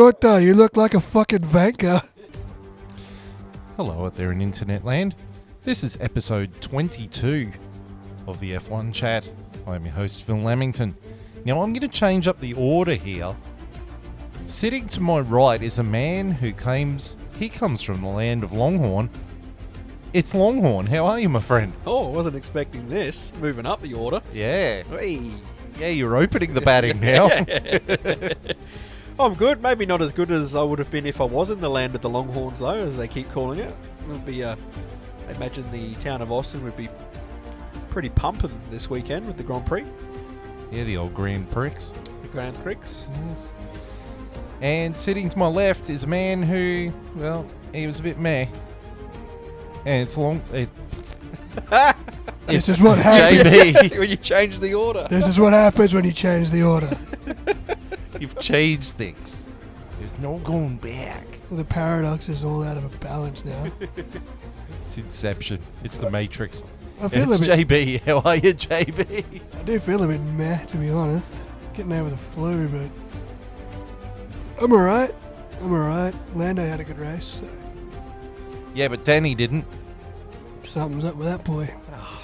good though. You look like a fucking vanker. Hello out there in internet land. This is episode 22 of the F1 chat. I'm your host, Phil Lamington. Now I'm going to change up the order here. Sitting to my right is a man who claims he comes from the land of Longhorn. It's Longhorn. How are you, my friend? Oh, I wasn't expecting this. Moving up the order. Yeah. Hey. Yeah, you're opening the batting now. I'm good. Maybe not as good as I would have been if I was in the land of the Longhorns, though, as they keep calling it. It would be, I imagine the town of Austin would be pretty pumping this weekend with the Grand Prix. Yeah, the old Grand Prix. The Grand Prix. Yes. And sitting to my left is a man who, well, he was a bit meh. And it's This is what happens. JB. When you change the order. This is what happens when you change the order. You've changed things. There's no going back. The paradox is all out of balance now. It's Inception. It's the Matrix. I feel It's a bit. JB. How are you, JB? I do feel a bit meh, to be honest. Getting over the flu, but I'm alright. Lando had a good race, so Yeah, but Danny didn't. something's up with that boy.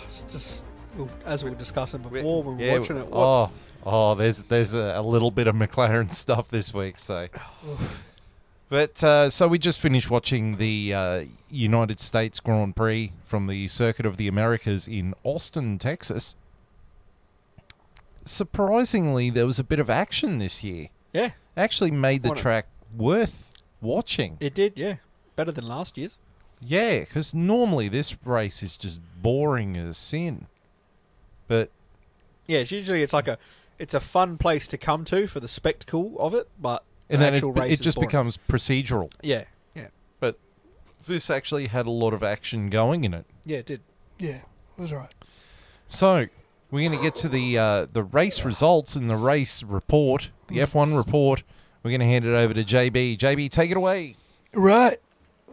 It's just, well, as we were discussing before when we were Yeah, watching it, there's a little bit of McLaren stuff this week, so. But, so we just finished watching the United States Grand Prix from the Circuit of the Americas in Austin, Texas. Surprisingly, there was a bit of action this year. Yeah, Actually made the What a- track worth watching. it did, yeah. Better than last year's. Yeah, because normally this race is just boring as sin. But Yeah, it's like it's a fun place to come to for the spectacle of it, but and the then actual race it is just boring. becomes procedural. Yeah, But this actually had a lot of action going in it. yeah, it did. Yeah, it was alright. So we're going to get to the race results and the race report, the F1 report. We're going to hand it over to JB. JB, take it away. Right.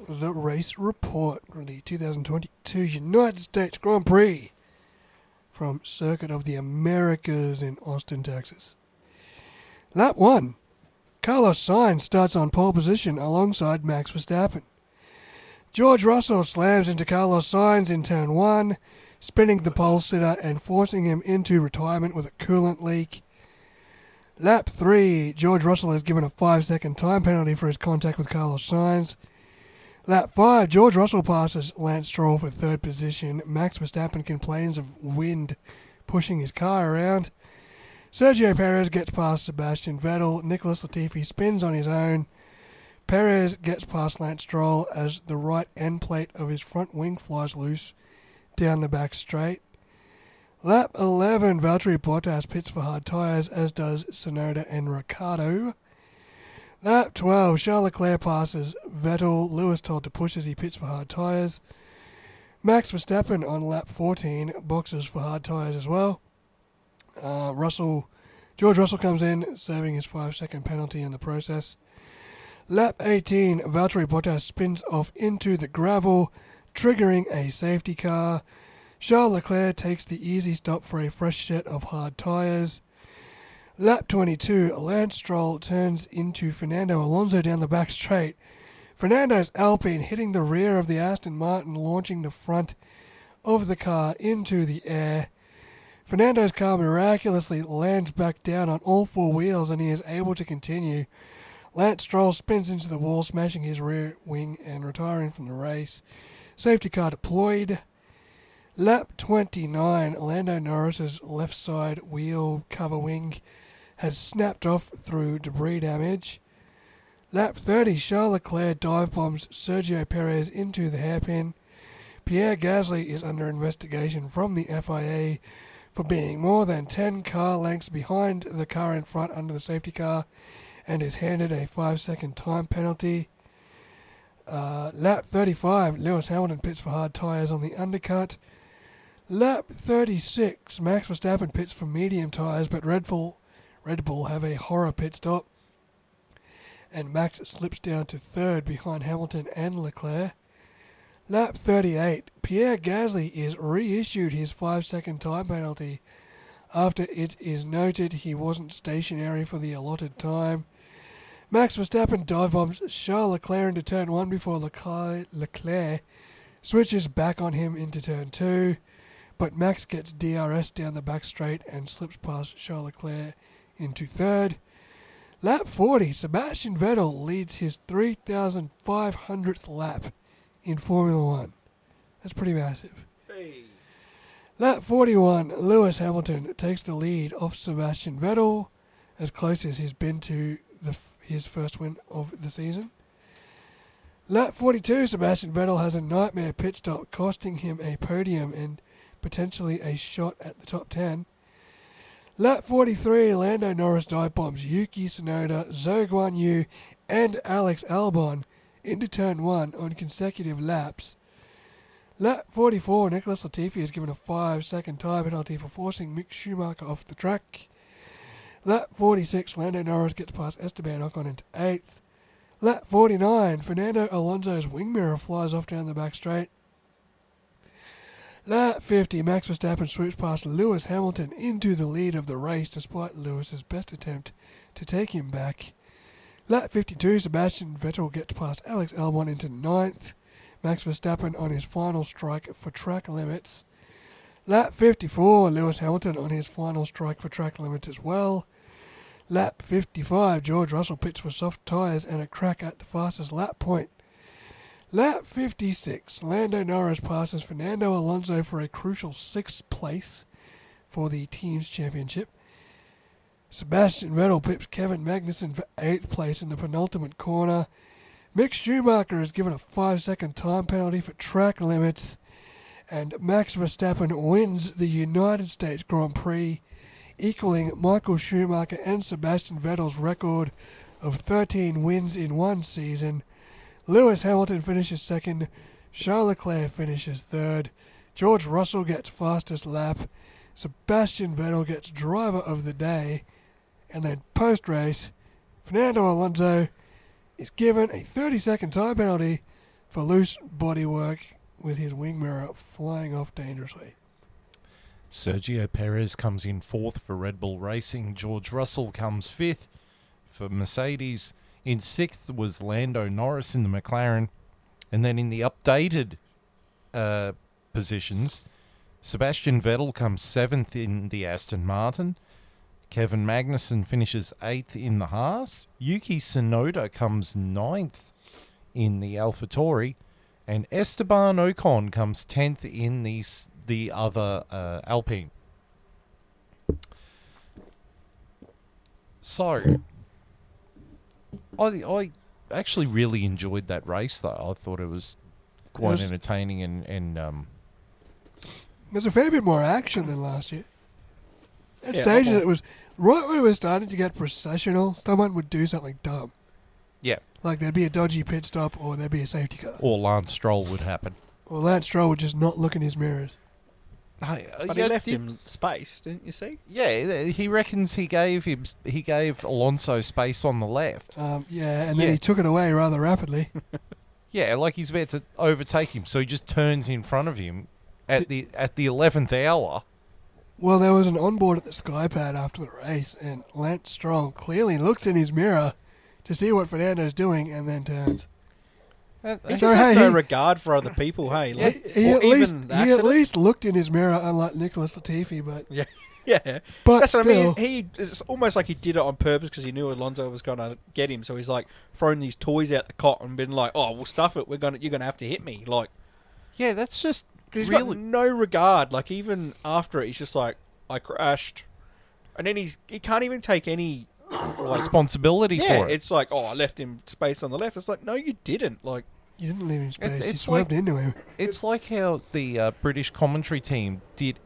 The race report from the 2022 United States Grand Prix from Circuit of the Americas in Austin, Texas. Lap 1. Carlos Sainz starts on pole position alongside Max Verstappen. George Russell slams into Carlos Sainz in turn 1, spinning the pole sitter and forcing him into retirement with a coolant leak. Lap 3. George Russell is given a 5-second time penalty for his contact with Carlos Sainz. Lap 5, George Russell passes Lance Stroll for third position. Max Verstappen complains of wind pushing his car around. Sergio Perez gets past Sebastian Vettel. Nicholas Latifi spins on his own. Perez gets past Lance Stroll as the right end plate of his front wing flies loose down the back straight. Lap 11, Valtteri Bottas pits for hard tyres, as does Tsunoda and Ricciardo. Lap 12, Charles Leclerc passes Vettel. Lewis told to push as he pits for hard tyres. Max Verstappen on lap 14 boxes for hard tyres as well. George Russell comes in, serving his 5-second penalty in the process. Lap 18, Valtteri Bottas spins off into the gravel, triggering a safety car. Charles Leclerc takes the easy stop for a fresh set of hard tyres. Lap 22, Lance Stroll turns into Fernando Alonso down the back straight. Fernando's Alpine hitting the rear of the Aston Martin, launching the front of the car into the air. Fernando's car miraculously lands back down on all four wheels and he is able to continue. Lance Stroll spins into the wall, smashing his rear wing and retiring from the race. Safety car deployed. Lap 29, Lando Norris's left side wheel cover wing has snapped off through debris damage. Lap 30, Charles Leclerc dive bombs Sergio Perez into the hairpin. Pierre Gasly is under investigation from the FIA for being more than 10 car lengths behind the car in front under the safety car and is handed a 5-second time penalty. Lap 35, Lewis Hamilton pits for hard tyres on the undercut. Lap 36, Max Verstappen pits for medium tyres, but Red Bull have a horror pit stop. And Max slips down to third behind Hamilton and Leclerc. Lap 38, Pierre Gasly is reissued his 5-second time penalty after it is noted he wasn't stationary for the allotted time. Max Verstappen dive bombs Charles Leclerc into turn 1 before Leclerc switches back on him into turn 2, but Max gets DRS down the back straight and slips past Charles Leclerc into third. Lap 40, Sebastian Vettel leads his 3,500th lap in Formula 1. That's pretty massive. Hey. Lap 41, Lewis Hamilton takes the lead off Sebastian Vettel, as close as he's been to his first win of the season. Lap 42, Sebastian Vettel has a nightmare pit stop, costing him a podium and potentially a shot at the top 10. Lap 43, Lando Norris dive bombs Yuki Tsunoda, Zhou Guanyu, and Alex Albon into turn 1 on consecutive laps. Lap 44, Nicholas Latifi is given a 5-second time penalty for forcing Mick Schumacher off the track. Lap 46, Lando Norris gets past Esteban Ocon into 8th. Lap 49, Fernando Alonso's wing mirror flies off down the back straight. Lap 50, Max Verstappen swoops past Lewis Hamilton into the lead of the race despite Lewis's best attempt to take him back. Lap 52, Sebastian Vettel gets past Alex Albon into 9th. Max Verstappen on his final strike for track limits. Lap 54, Lewis Hamilton on his final strike for track limits as well. Lap 55, George Russell pits for soft tyres and a crack at the fastest lap point. Lap 56, Lando Norris passes Fernando Alonso for a crucial 6th place for the team's championship. Sebastian Vettel pips Kevin Magnussen for 8th place in the penultimate corner. Mick Schumacher is given a 5-second time penalty for track limits. And Max Verstappen wins the United States Grand Prix, equaling Michael Schumacher and Sebastian Vettel's record of 13 wins in one season. Lewis Hamilton finishes 2nd, Charles Leclerc finishes 3rd, George Russell gets fastest lap, Sebastian Vettel gets driver of the day, and then post-race, Fernando Alonso is given a 30-second time penalty for loose bodywork with his wing mirror flying off dangerously. Sergio Perez comes in 4th for Red Bull Racing. George Russell comes 5th for Mercedes. In 6th was Lando Norris in the McLaren. And then in the updated positions, Sebastian Vettel comes 7th in the Aston Martin. Kevin Magnussen finishes 8th in the Haas. Yuki Tsunoda comes 9th in the AlphaTauri. And Esteban Ocon comes 10th in the other Alpine. So, I actually really enjoyed that race, though. I thought it was quite entertaining and there's a fair bit more action than last year. At stages, it was right when it was starting to get processional, someone would do something dumb. yeah, Like there'd be a dodgy pit stop or there'd be a safety car. or Lance Stroll would happen. Or Lance Stroll would just not look in his mirrors. But he left him space, didn't you see? Yeah, he reckons he gave Alonso space on the left. And then he took it away rather rapidly. Yeah, like he's about to overtake him, so he just turns in front of him at the 11th hour. Well, there was an onboard at the Skypad after the race, and Lance Stroll clearly looks in his mirror to see what Fernando's doing and then turns. He just has no regard for other people, hey? Like, he at least looked in his mirror, unlike Nicholas Latifi, but... Yeah. But that's still, what I mean. It's almost like he did it on purpose because he knew Alonso was going to get him, so he's like thrown these toys out the cot and been like, "Oh, we'll stuff it. You're going to have to hit me." Like, yeah, that's just because he's really... got no regard. Like even after it, he's just like, "I crashed," and then he can't even take any responsibility for it. It's like, "Oh, I left him space on the left." It's like, "No, you didn't." Like, you didn't leave him space. You like, swerved into him. It's like how the British commentary team did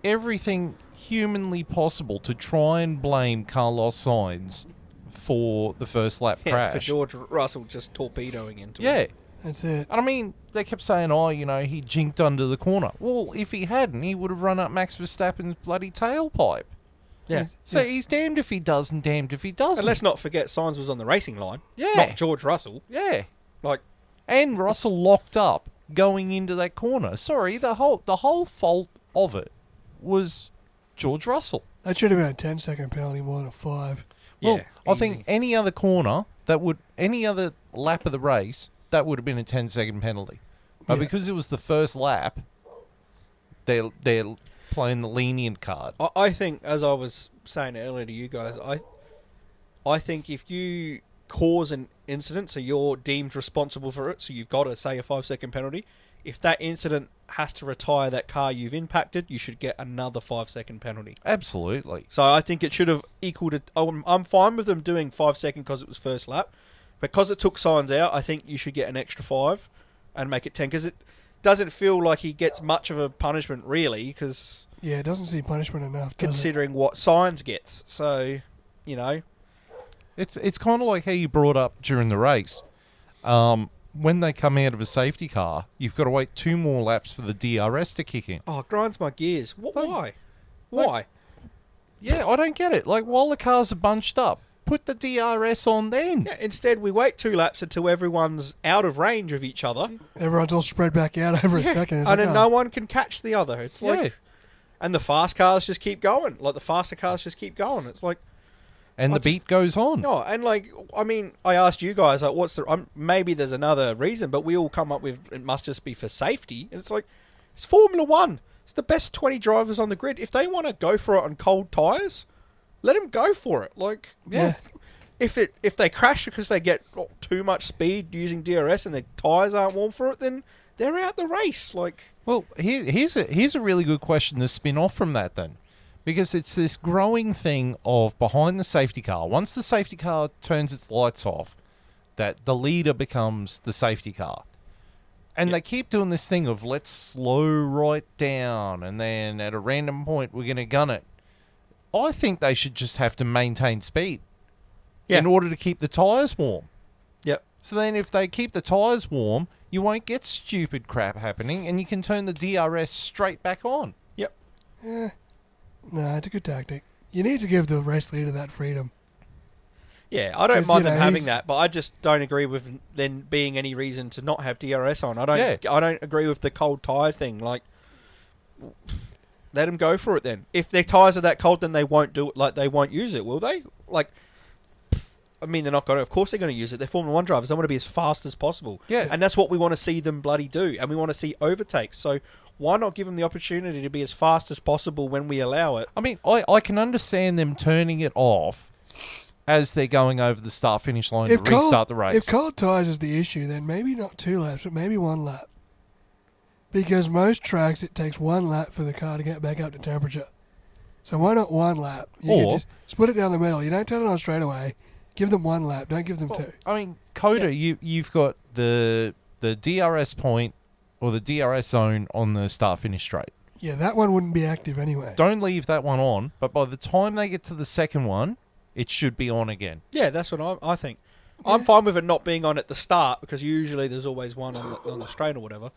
everything humanly possible to try and blame Carlos Sainz for the first lap crash. For George Russell just torpedoing into him. That's it. I mean, they kept saying, he jinked under the corner. Well, if he hadn't, he would have run up Max Verstappen's bloody tailpipe. Yeah. So he's damned if he does and damned if he doesn't. And let's not forget Sainz was on the racing line. Yeah. Not George Russell. Yeah. And Russell locked up going into that corner. Sorry, the whole fault of it was George Russell. That should have been a 10-second penalty more than a 5. Well, Yeah, I think easy. any other lap of the race, that would have been a 10-second penalty. But Yeah. because it was the first lap, they're playing the lenient card. I think, as I was saying earlier to you guys, I think if you cause an incident, so you're deemed responsible for it, so you've got to say a 5-second penalty. If that incident has to retire that car you've impacted, you should get another 5-second penalty. Absolutely. So I think it should have equaled it. I'm fine with them doing 5 seconds because it was first lap. Because it took signs out, I think you should get an extra 5 and make it 10. Because it doesn't feel like he gets much of a punishment, really, because Yeah, it doesn't seem punishment enough, does it? considering what signs gets. So, you know. It's kind of like how you brought up during the race. When they come out of a safety car, you've got to wait 2 more laps for the DRS to kick in. Oh, it grinds my gears. Why? Like- Why? Yeah, I don't get it. Like, while the cars are bunched up, put the DRS on then. Yeah, instead, we wait 2 laps until everyone's out of range of each other. Everyone's all spread back out over a second. It's And like, then oh, no one can catch the other. It's like... Yeah. And the fast cars just keep going. Like, the faster cars just keep going. It's like... And I the beat goes on. No, and like, I mean, I asked you guys, like, what's the... maybe there's another reason, but we all come up with it must just be for safety. And it's like, it's Formula 1. It's the best 20 drivers on the grid. If they want to go for it on cold tyres, let them go for it. Like, yeah. if they crash because they get too much speed using DRS and their tyres aren't warm for it, then they're out the race. Like, Well, here's a really good question to spin off from that then. Because it's this growing thing of behind the safety car. Once the safety car turns its lights off, that the leader becomes the safety car. And they keep doing this thing of let's slow right down and then at a random point we're going to gun it. I think they should just have to maintain speed in order to keep the tyres warm. Yep. So then if they keep the tyres warm, you won't get stupid crap happening and you can turn the DRS straight back on. Yep. No, it's a good tactic. You need to give the race leader that freedom. Yeah, I don't 'Cause, mind you them know, having he's- that, but I just don't agree with then being any reason to not have DRS on. I don't agree with the cold tyre thing. Like, let them go for it then. If their tyres are that cold, then they won't do it. Like, they won't use it, will they? Like, I mean, they're not going to. Of course they're going to use it. They're Formula 1 drivers. They want to be as fast as possible. Yeah. And that's what we want to see them bloody do. And we want to see overtakes. So why not give them the opportunity to be as fast as possible when we allow it? I mean, I can understand them turning it off as they're going over the start-finish line to restart the race. If cold tyres is the issue, then maybe not 2 laps, but maybe 1 lap. Because most tracks, it takes 1 lap for the car to get back up to temperature. So why not 1 lap? You can Or- just split it down the middle. You don't turn it on straight away. Give them 1 lap. Don't give them 2. I mean, Coda, you've got the DRS point or the DRS zone on the start-finish straight. Yeah, that one wouldn't be active anyway. Don't leave that one on, but by the time they get to the second one, it should be on again. Yeah, that's what I think. I'm fine with it not being on at the start because usually there's always one on the straight or whatever.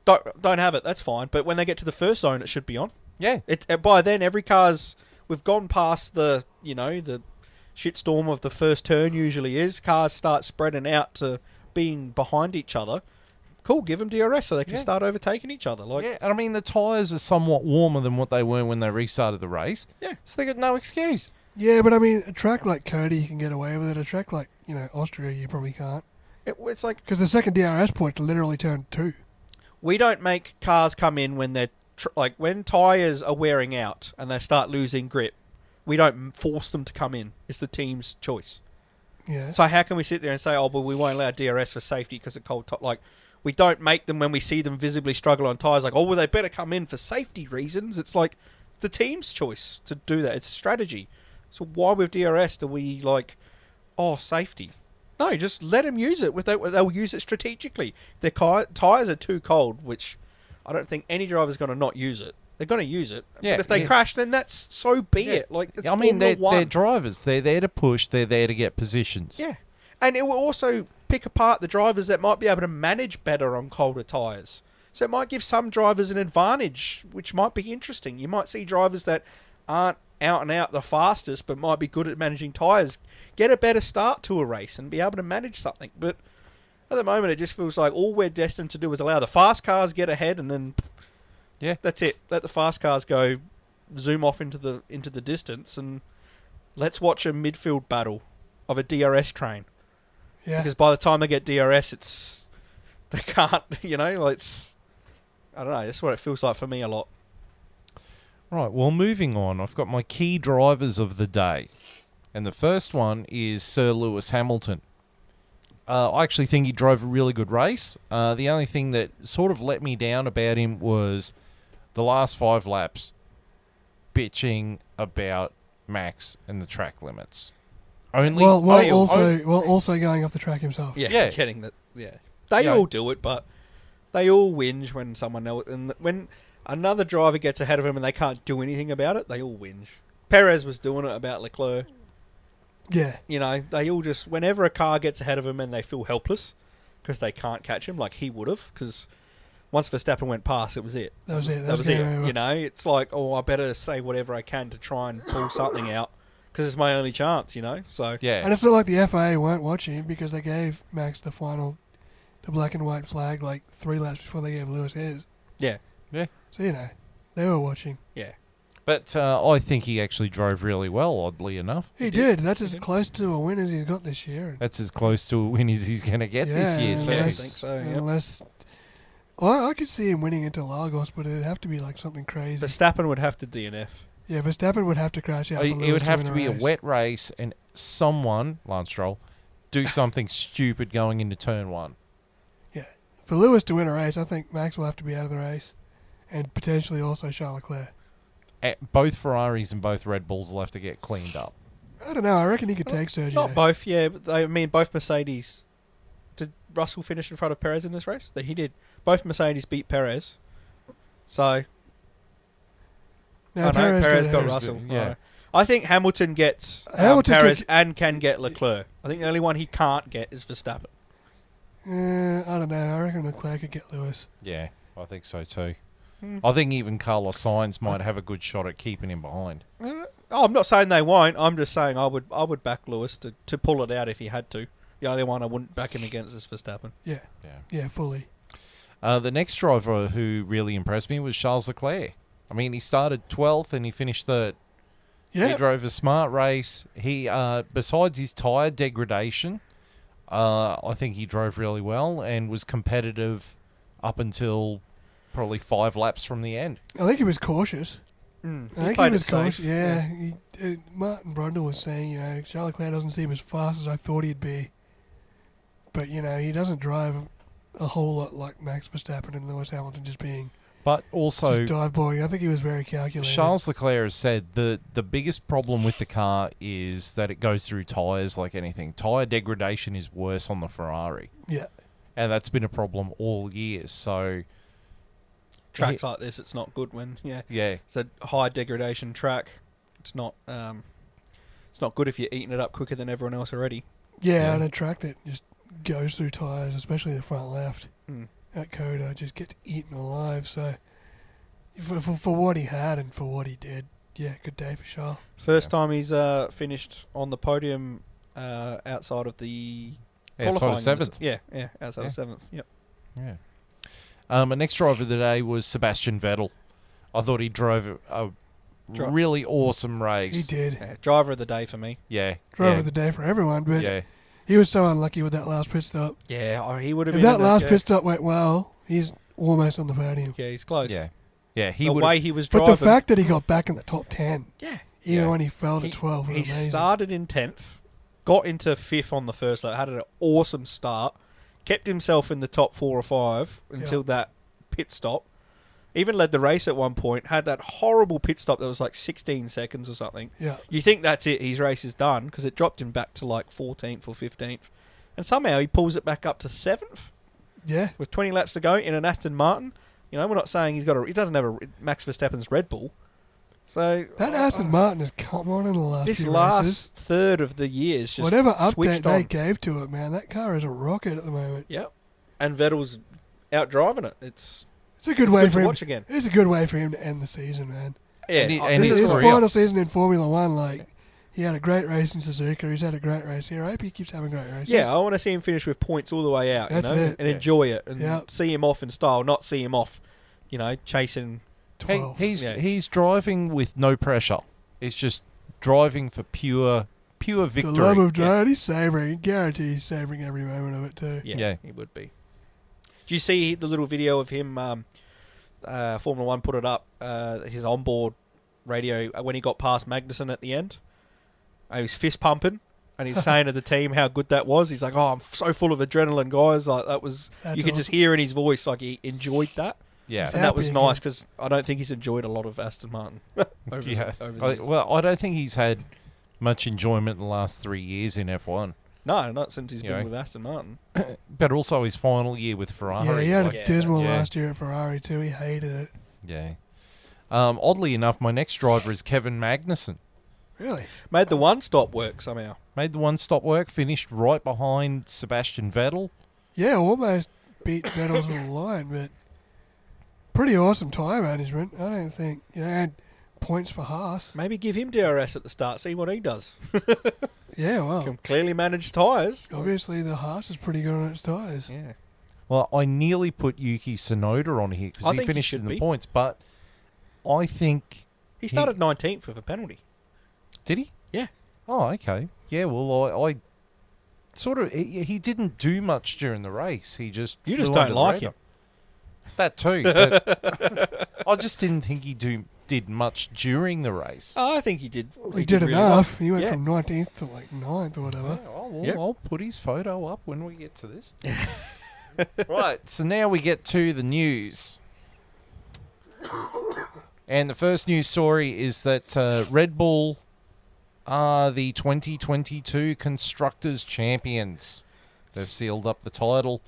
Don't have it. That's fine. But when they get to the first zone, it should be on. Yeah. By then, every car's... We've gone past the shitstorm of the first turn usually is. Cars start spreading out to being behind each other. Cool, give them DRS so they can start overtaking each other. Like, Yeah, and I mean, the tyres are somewhat warmer than what they were when they restarted the race. Yeah. So they got no excuse. Yeah, but I mean, a track like Cody, you can get away with it. A track like, Austria, you probably can't. it's like Because the second DRS point literally turned 2. we don't make cars come in when they're when tyres are wearing out and they start losing grip. We don't force them to come in. It's the team's choice. Yeah. So how can we sit there and say, oh, well, we won't allow DRS for safety because of cold like, we don't make them when we see them visibly struggle on tyres, like, oh, well, they better come in for safety reasons. It's like, it's the team's choice to do that. It's strategy. So why with DRS do we, safety? No, just let them use it. They'll use it strategically. If their tyres are too cold, which I don't think any driver's going to not use it. They're going to use it. Yeah, but if they crash, then that's so be it. Like, it's I mean, Formula 1. they're drivers. They're there to push. They're there to get positions. Yeah. And it will also pick apart the drivers that might be able to manage better on colder tyres. So it might give some drivers an advantage, which might be interesting. You might see drivers that aren't out and out the fastest, but might be good at managing tyres, get a better start to a race and be able to manage something. But at the moment, it just feels like all we're destined to do is allow the fast cars get ahead and then that's it. Let the fast cars go zoom off into the distance and let's watch a midfield battle of a DRS train. Yeah. Because by the time they get DRS, they can't, it's, I don't know, that's what it feels like for me a lot. Right, well, moving on, I've got my key drivers of the day. And the first one is Sir Lewis Hamilton. I actually think he drove a really good race. The only thing that sort of let me down about him was the last 5 laps bitching about Max and the track limits. Also going off the track himself. Yeah. Getting that. Yeah, they all do it, but they all whinge when someone else, and when another driver gets ahead of him and they can't do anything about it, they all whinge. Perez was doing it about Leclerc. Yeah. They all just, whenever a car gets ahead of him and they feel helpless because they can't catch him, like he would have, because once Verstappen went past, it was it. That was it. That was it. It's like, I better say whatever I can to try and pull something out because it's my only chance, So Yeah. And it's not like the FIA weren't watching because they gave Max the black and white flag like 3 laps before they gave Lewis his. Yeah. Yeah. So, they were watching. Yeah. But I think he actually drove really well, oddly enough. He did. That's as close to a win as he's got this year. That's as close to a win as he's going to get this year, too. Yeah, I think so, yeah. Unless... Well, I could see him winning into Lagos, but it'd have to be like something crazy. Verstappen would have to DNF. Yeah, Verstappen would have to crash out for Lewis It would have to be race. a wet race and someone, Lance Stroll, do something stupid going into turn 1. Yeah. For Lewis to win a race, I think Max will have to be out of the race. And potentially also Charles Leclerc. Both Ferraris and both Red Bulls will have to get cleaned up. I don't know. I reckon he could take Sergio. Not both, yeah. But both Mercedes. Did Russell finish in front of Perez in this race? That he did. Both Mercedes beat Perez. So... No, Perez got Perez Russell. good, yeah. Right. I think Hamilton gets Perez and can get Leclerc. I think the only one he can't get is Verstappen. I don't know. I reckon Leclerc could get Lewis. Yeah, I think so too. I think even Carlos Sainz might have a good shot at keeping him behind. I'm not saying they won't. I'm just saying I would back Lewis to pull it out if he had to. The only one I wouldn't back him against is Verstappen. Yeah, fully. The next driver who really impressed me was Charles Leclerc. I mean, he started 12th and he finished 3rd. Yeah. He drove a smart race. He, besides his tyre degradation, I think he drove really well and was competitive up until probably 5 laps from the end. I think he was cautious. He I think played he was it safe. cautious. Yeah. Martin Brundle was saying, Charles Leclerc doesn't seem as fast as I thought he'd be. But, he doesn't drive a whole lot like Max Verstappen and Lewis Hamilton just being... But also, just dive bombing. I think he was very calculated. Charles Leclerc has said the biggest problem with the car is that it goes through tyres like anything. Tyre degradation is worse on the Ferrari. Yeah. And that's been a problem all year. So Tracks like this, it's not good when it's a high degradation track. It's not good if you're eating it up quicker than everyone else already. Yeah, and a track that just goes through tyres, especially the front left. That Coda just gets eaten alive. So, for what he had and for what he did, good day for Charles. First time he's finished on the podium outside of the outside of 7th. Outside of 7th. Yep. Yeah. The next driver of the day was Sebastian Vettel. I thought he drove a really awesome race. He did. Yeah, driver of the day for me. Yeah. Driver of the day for everyone, but he was so unlucky with that last pit stop. Yeah, he would have been... If that last pit stop went well, he's almost on the podium. Yeah, he's close. Yeah. The way he was driving... But the fact that he got back in the top 10, even when he fell to 12 was amazing. He started in 10th, got into 5th on the first lap, had an awesome start, kept himself in the top 4 or 5 until that pit stop. Even led the race at one point, had that horrible pit stop that was like 16 seconds or something. Yeah. You think that's it, his race is done, because it dropped him back to like 14th or 15th. And somehow he pulls it back up to 7th. Yeah. With 20 laps to go in an Aston Martin. We're not saying he doesn't have a Max Verstappen's Red Bull. So that Aston Martin has come on in the last few races. Third of the year is just whatever update switched they on. gave to it, man, that car is a rocket at the moment. Yep. And Vettel's out driving it. It's a good way for for him to watch again. It's a good way for him to end the season, man. Yeah, and his final season in Formula One, he had a great race in Suzuka. He's had a great race here. I hope he keeps having great races. Yeah, I want to see him finish with points all the way out, That's it. and enjoy it, and see him off in style, not see him off, chasing 12. He's driving with no pressure. It's just driving for pure victory. The love of driving, he's savouring. Guarantee he's savouring every moment of it too. Yeah, he would be. Do you see the little video of him? Formula One put it up. His onboard radio when he got past Magnussen at the end. He was fist pumping, and he's saying to the team how good that was. He's like, "Oh, I'm so full of adrenaline, guys! Like that was." That's you could just hear in his voice like he enjoyed that. Yeah, He's And that was happy nice again. because I don't think he's enjoyed a lot of Aston Martin. over the years. Well, I don't think he's had much enjoyment in the last 3 years in F1. No, not since he's You been know. with Aston Martin. But also his final year with Ferrari. Yeah, he had like- a dismal yeah. last year at Ferrari too. He hated it. Yeah. Oddly enough, my next driver is Kevin Magnussen. Really? Made the one stop work somehow. Made the one-stop work, finished right behind Sebastian Vettel. Yeah, almost beat Vettel to the line, but pretty awesome tyre management. I don't think and points for Haas. Maybe give him DRS at the start. See what he does. Yeah, well, Can clearly manage tyres. obviously the Haas is pretty good on its tyres. Yeah. Well, I nearly put Yuki Tsunoda on here I because he think he finished should in the be. points, but I think... He started 19th with a penalty. Did he? Yeah. Oh, okay. Yeah, well, I sort of... He didn't do much during the race. He just... You just flew don't under the like radar. him. That too. But I just didn't think he did much during the race. Oh, I think he did. He did really enough. well. He went Yeah. from 19th to like 9th or whatever. Yep. I'll put his photo up when we get to this. Right, so now we get to the news. And the first news story is that Red Bull are the 2022 Constructors Champions. They've sealed up the title.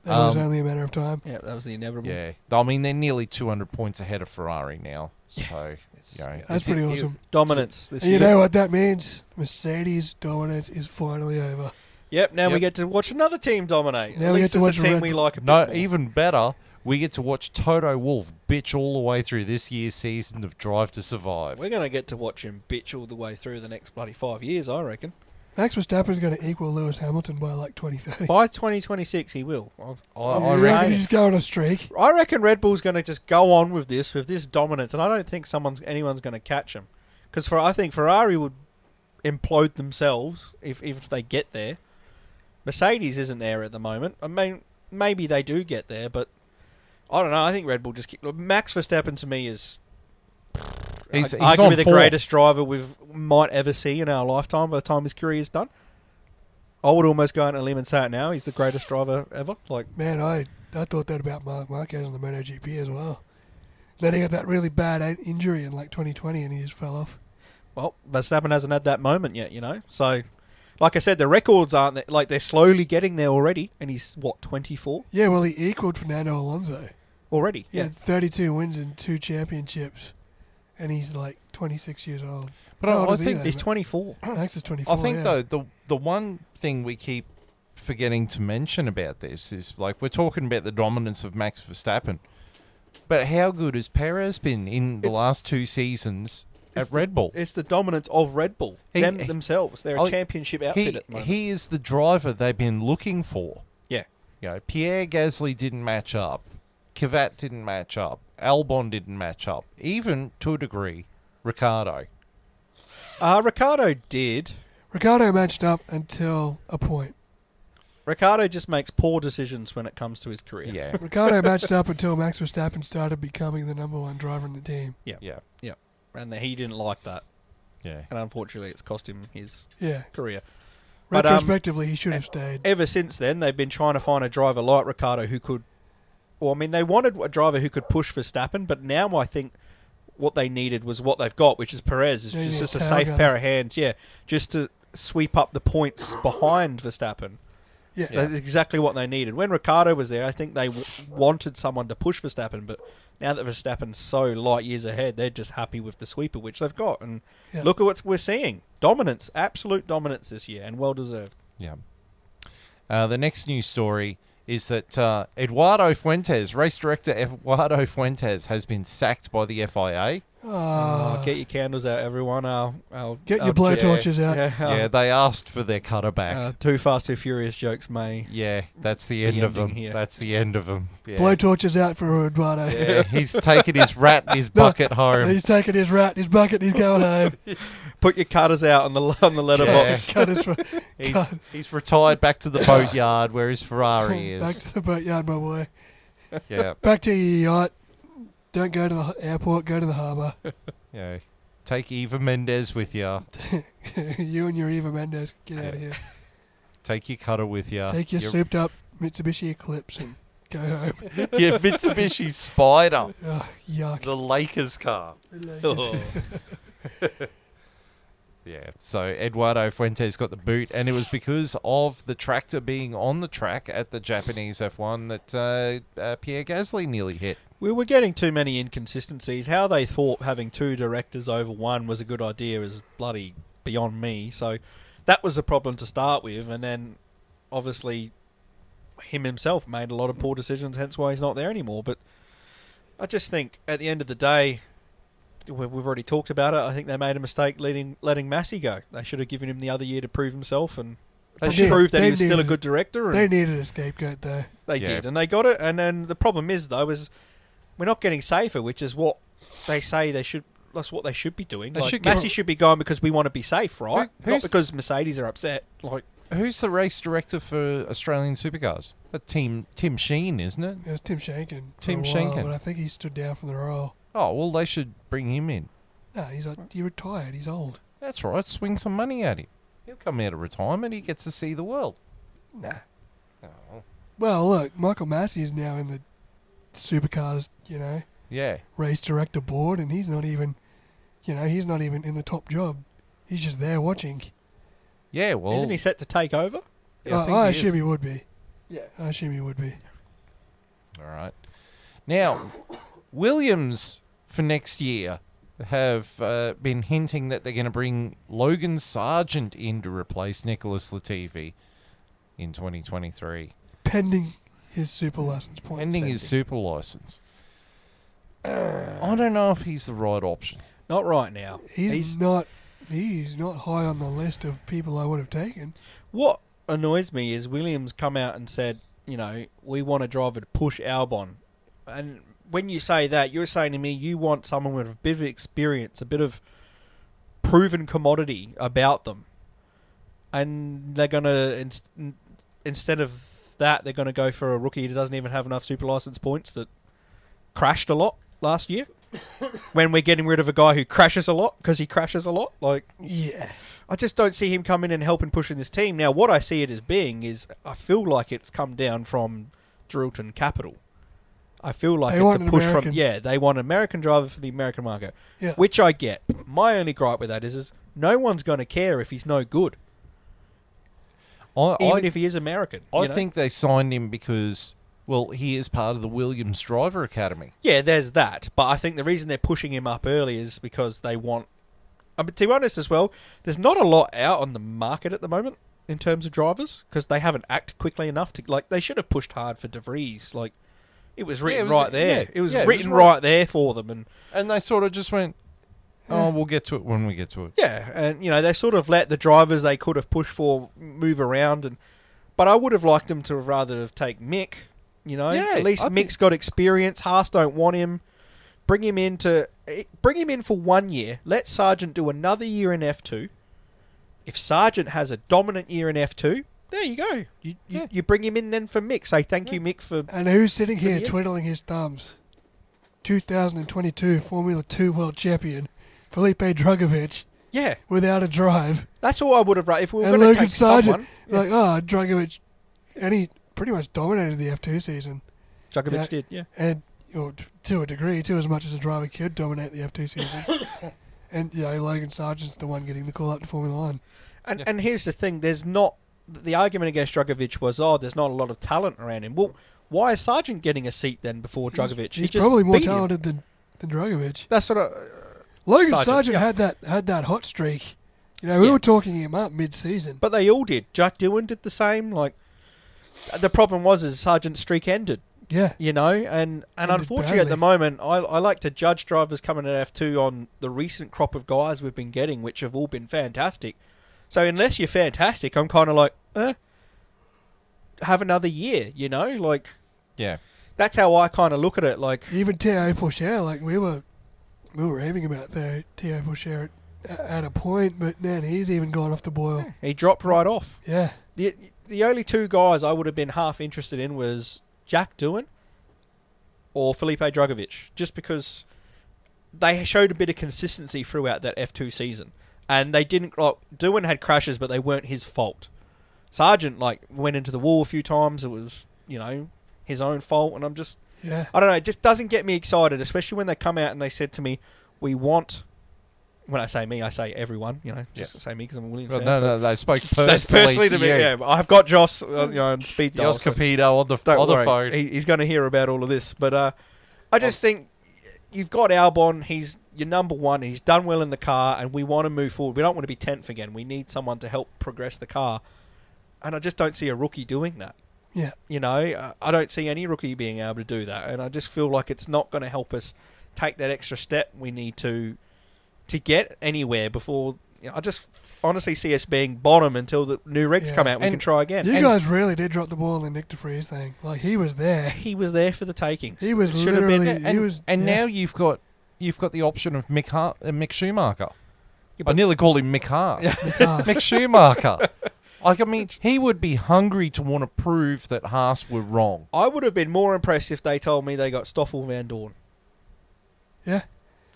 That was only a matter of time. Yeah, that was the inevitable. Yeah, I mean, they're nearly 200 points ahead of Ferrari now. So, you know, That's pretty awesome. Dominance this And year. you know what that means? Mercedes dominance is finally over. Yep, now we Yep. get to watch another team dominate. Now At we least get to it's a watch team Red we Bull. like a bit No, more. even better, we get to watch Toto Wolff bitch all the way through this year's season of Drive to Survive. We're going to get to watch him bitch all the way through the next bloody 5 years, I reckon. Max Verstappen's going to equal Lewis Hamilton by like 2030. By 2026, he will. I You reckon reckon he's going on a streak? I reckon Red Bull's going to just go on with this dominance, and I don't think anyone's going to catch him. Because I think Ferrari would implode themselves if they get there. Mercedes isn't there at the moment. I mean, maybe they do get there, but I don't know. I think Red Bull just Max Verstappen to me is He's arguably on the form. greatest driver we might ever see in our lifetime by the time his career is done. I would almost go out on a limb and say it now. He's the greatest driver ever. Like, Man, I thought that about Marc Marquez on the MotoGP as well. Then he got that really bad injury in like 2020 and he just fell off. well, Verstappen hasn't had that moment yet, you know. So, like I said, the records aren't there, like they're slowly getting there already. And he's what 24 Yeah, well, he equaled Fernando Alonso. already. He had 32 wins and 2 championships. And he's like 26 years old. But How old I is he think then? He's 24. Max is 24. I think yeah. though the one thing we keep forgetting to mention about this is like we're talking about the dominance of Max Verstappen, but how good has Perez been in the It's- last 2 seasons at Red Bull? It's the dominance of Red Bull. He- themselves. They're a Oh, championship outfit at the moment. He is the driver they've been looking for. Yeah. You know, Pierre Gasly didn't match up. Kvyat didn't match up. Albon didn't match up. Even, to a degree, Ricciardo. Ricciardo did. Ricciardo matched up until a point. Ricciardo just makes poor decisions when it comes to his career. Yeah. Ricciardo matched up until Max Verstappen started becoming the number 1 driver in the team. Yeah. And he didn't like that. Yeah. And unfortunately, it's cost him his Yeah. career. But, Retrospectively, he should have stayed. Ever since then, they've been trying to find a driver like Ricciardo who could... Well, I mean, they wanted a driver who could push Verstappen, but now I think what they needed was what they've got, which is Perez. It's Yeah, just a tail safe gunner. pair of hands, just to sweep up the points behind Verstappen. Yeah. That's exactly what they needed. When Ricciardo was there, I think they wanted someone to push Verstappen, but now that Verstappen's so light years ahead, they're just happy with the sweeper, which they've got. And Yeah. look at what we're seeing. Dominance, absolute dominance this year, and well-deserved. Yeah. The next news story is that Eduardo Fuentes, race director Eduardo Fuentes, has been sacked by the FIA. Get your candles out, everyone. Get your blowtorches out. Yeah, they asked for their cutter back. Too Fast, Too Furious jokes may. Yeah, that's the end of them. Here. That's the end of them. Yeah. Blowtorches out for Eduardo. Yeah, he's taking his rat and his bucket home. He's taking his rat, his bucket, he's going home. Put your cutters out on the letterbox. He's retired back to the boatyard where his Ferrari is. Back to the boatyard, my boy. Yeah. Back to your yacht. Don't go to the airport, go to the harbour. Yeah. Take Eva Mendes with you. You and your Eva Mendes, get out of here. Take your cutter with you. Take your souped up Mitsubishi Eclipse and go home. Your Mitsubishi Spider. Oh, yuck. The Lakers car. Oh. Yeah, so Eduardo Fuentes got the boot, and it was because of the tractor being on the track at the Japanese F1 that Pierre Gasly nearly hit. We were getting too many inconsistencies. How they thought having two directors over one was a good idea is bloody beyond me. So that was a problem to start with, and then obviously him himself made a lot of poor decisions, hence why he's not there anymore. But I just think at the end of the day, we've already talked about it. I think they made a mistake letting Massey go. They should have given him the other year to prove himself and prove that he was still a good director. They needed a scapegoat, though. They did, and they got it. And then the problem is, though, is we're not getting safer, which is what they say they should. That's what they should be doing. Massey should be going because we want to be safe, right? Not because Mercedes are upset. Who's the race director for Australian Supercars? Tim Sheen, isn't it? It was Tim Shankin. Tim Shankin. But I think he stood down from the role. Oh, well, they should bring him in. No, he's retired. He's old. That's right. Swing some money at him. He'll come out of retirement. He gets to see the world. Nah. Oh. Well, look, Michael Massey is now in the Supercars, Yeah. race director board, and he's not even, he's not even in the top job. He's just there watching. Yeah, well... Isn't he set to take over? Yeah, I assume he would be. Yeah. I assume he would be. All right. Now, Williams for next year have been hinting that they're going to bring Logan Sargent in to replace Nicholas Latifi in 2023. Pending his super license point. Pending his super license. I don't know if he's the right option. Not right now. He's not high on the list of people I would have taken. What annoys me is Williams come out and said, we want a driver to push Albon. And when you say that, you're saying to me you want someone with a bit of experience, a bit of proven commodity about them. And they're going to, instead of that, they're going to go for a rookie who doesn't even have enough super license points that crashed a lot last year. When we're getting rid of a guy who crashes a lot because he crashes a lot. Yeah. I just don't see him coming in and helping pushing this team. Now, what I see it as being is I feel like it's come down from Drillton Capital. I feel like it's a push from... Yeah, they want an American driver for the American market, which I get. My only gripe with that is no one's going to care if he's no good. Even if he is American. I think they signed him because... Well, he is part of the Williams Driver Academy. Yeah, there's that. But I think the reason they're pushing him up early is because they want... to be honest as well, there's not a lot out on the market at the moment in terms of drivers because they haven't acted quickly enough to... they should have pushed hard for De Vries. It was written right there. Yeah, it was written right there for them. And they sort of just went, we'll get to it when we get to it. Yeah, and, they sort of let the drivers they could have pushed for move around. But I would have liked them to rather have taken Mick. At least Mick's got experience. Haas don't want him. Bring him in for 1 year. Let Sargent do another year in F2. If Sargent has a dominant year in F2, there you go. You bring him in then for Mick. Say thank you, Mick, for... And who's sitting here twiddling his thumbs? 2022 Formula 2 World Champion, Felipe Drugovich. Yeah. Without a drive. That's all I would have... If we were going to take someone... Drugovich... And he pretty much dominated the F2 season. Drugovich did, yeah. And to a degree, to as much as a driver could dominate the F2 season. And, Logan Sargent's the one getting the call up to Formula 1. And here's the thing, there's not... The argument against Drugovich was, there's not a lot of talent around him. Well, why is Sargent getting a seat then before Drugovich? He's probably more talented than Drugovich. That's what Logan Sargent had that hot streak. We were talking him up mid-season. But they all did. Jack Doohan did the same. The problem was Sargent's streak ended Yeah. You know, and Ended unfortunately at badly. the moment, I like to judge drivers coming at F2 on the recent crop of guys we've been getting, which have all been fantastic. So unless you're fantastic, I'm kind of like, have another year, you know? Like, Yeah. that's how I kind of look at it. Like, Even Teo Pourchaire, like we were raving about the Teo Pourchaire at a point, but then he's even gone off the boil. he dropped right off. Yeah. The only two guys I would have been half interested in was Jack Doohan or Felipe Drugovich, just because they showed a bit of consistency throughout that F2 season. And they didn't... Like, Doohan had crashes, but they weren't his fault. Sargent, like, went into the wall a few times. It was, you know, his own fault. And I'm just... Yeah. I don't know. It just doesn't get me excited, especially when they come out and they said to me, we want... When I say me, I say everyone, you know. Just say me because I'm a Williams Well, fan. no, they spoke That's personally, to me, you. yeah. I've got Joss, you know, on speed dial. Joss Capito on the Don't worry. phone. He's going to hear about all of this. But I just think you've got Albon. He's your number one. He's done well in the car, and we want to move forward. We don't want to be 10th again. We need someone to help progress the car. And I just don't see a rookie doing that. Yeah. You know, I don't see any rookie being able to do that. And I just feel like it's not going to help us take that extra step we need to get anywhere before... You know, I just honestly see us being bottom until the new regs come out and we can try again. You guys really did drop the ball in the Nick de Vries thing. Like, he was there. He was there for the takings. He was Should have been. literally... Now you've got the option of Mick Schumacher. Yeah, I but- nearly called him Mick Haas. Mick Schumacher. Like, I mean, he would be hungry to want to prove that Haas were wrong. I would have been more impressed if they told me they got Stoffel Van Dorn. Yeah.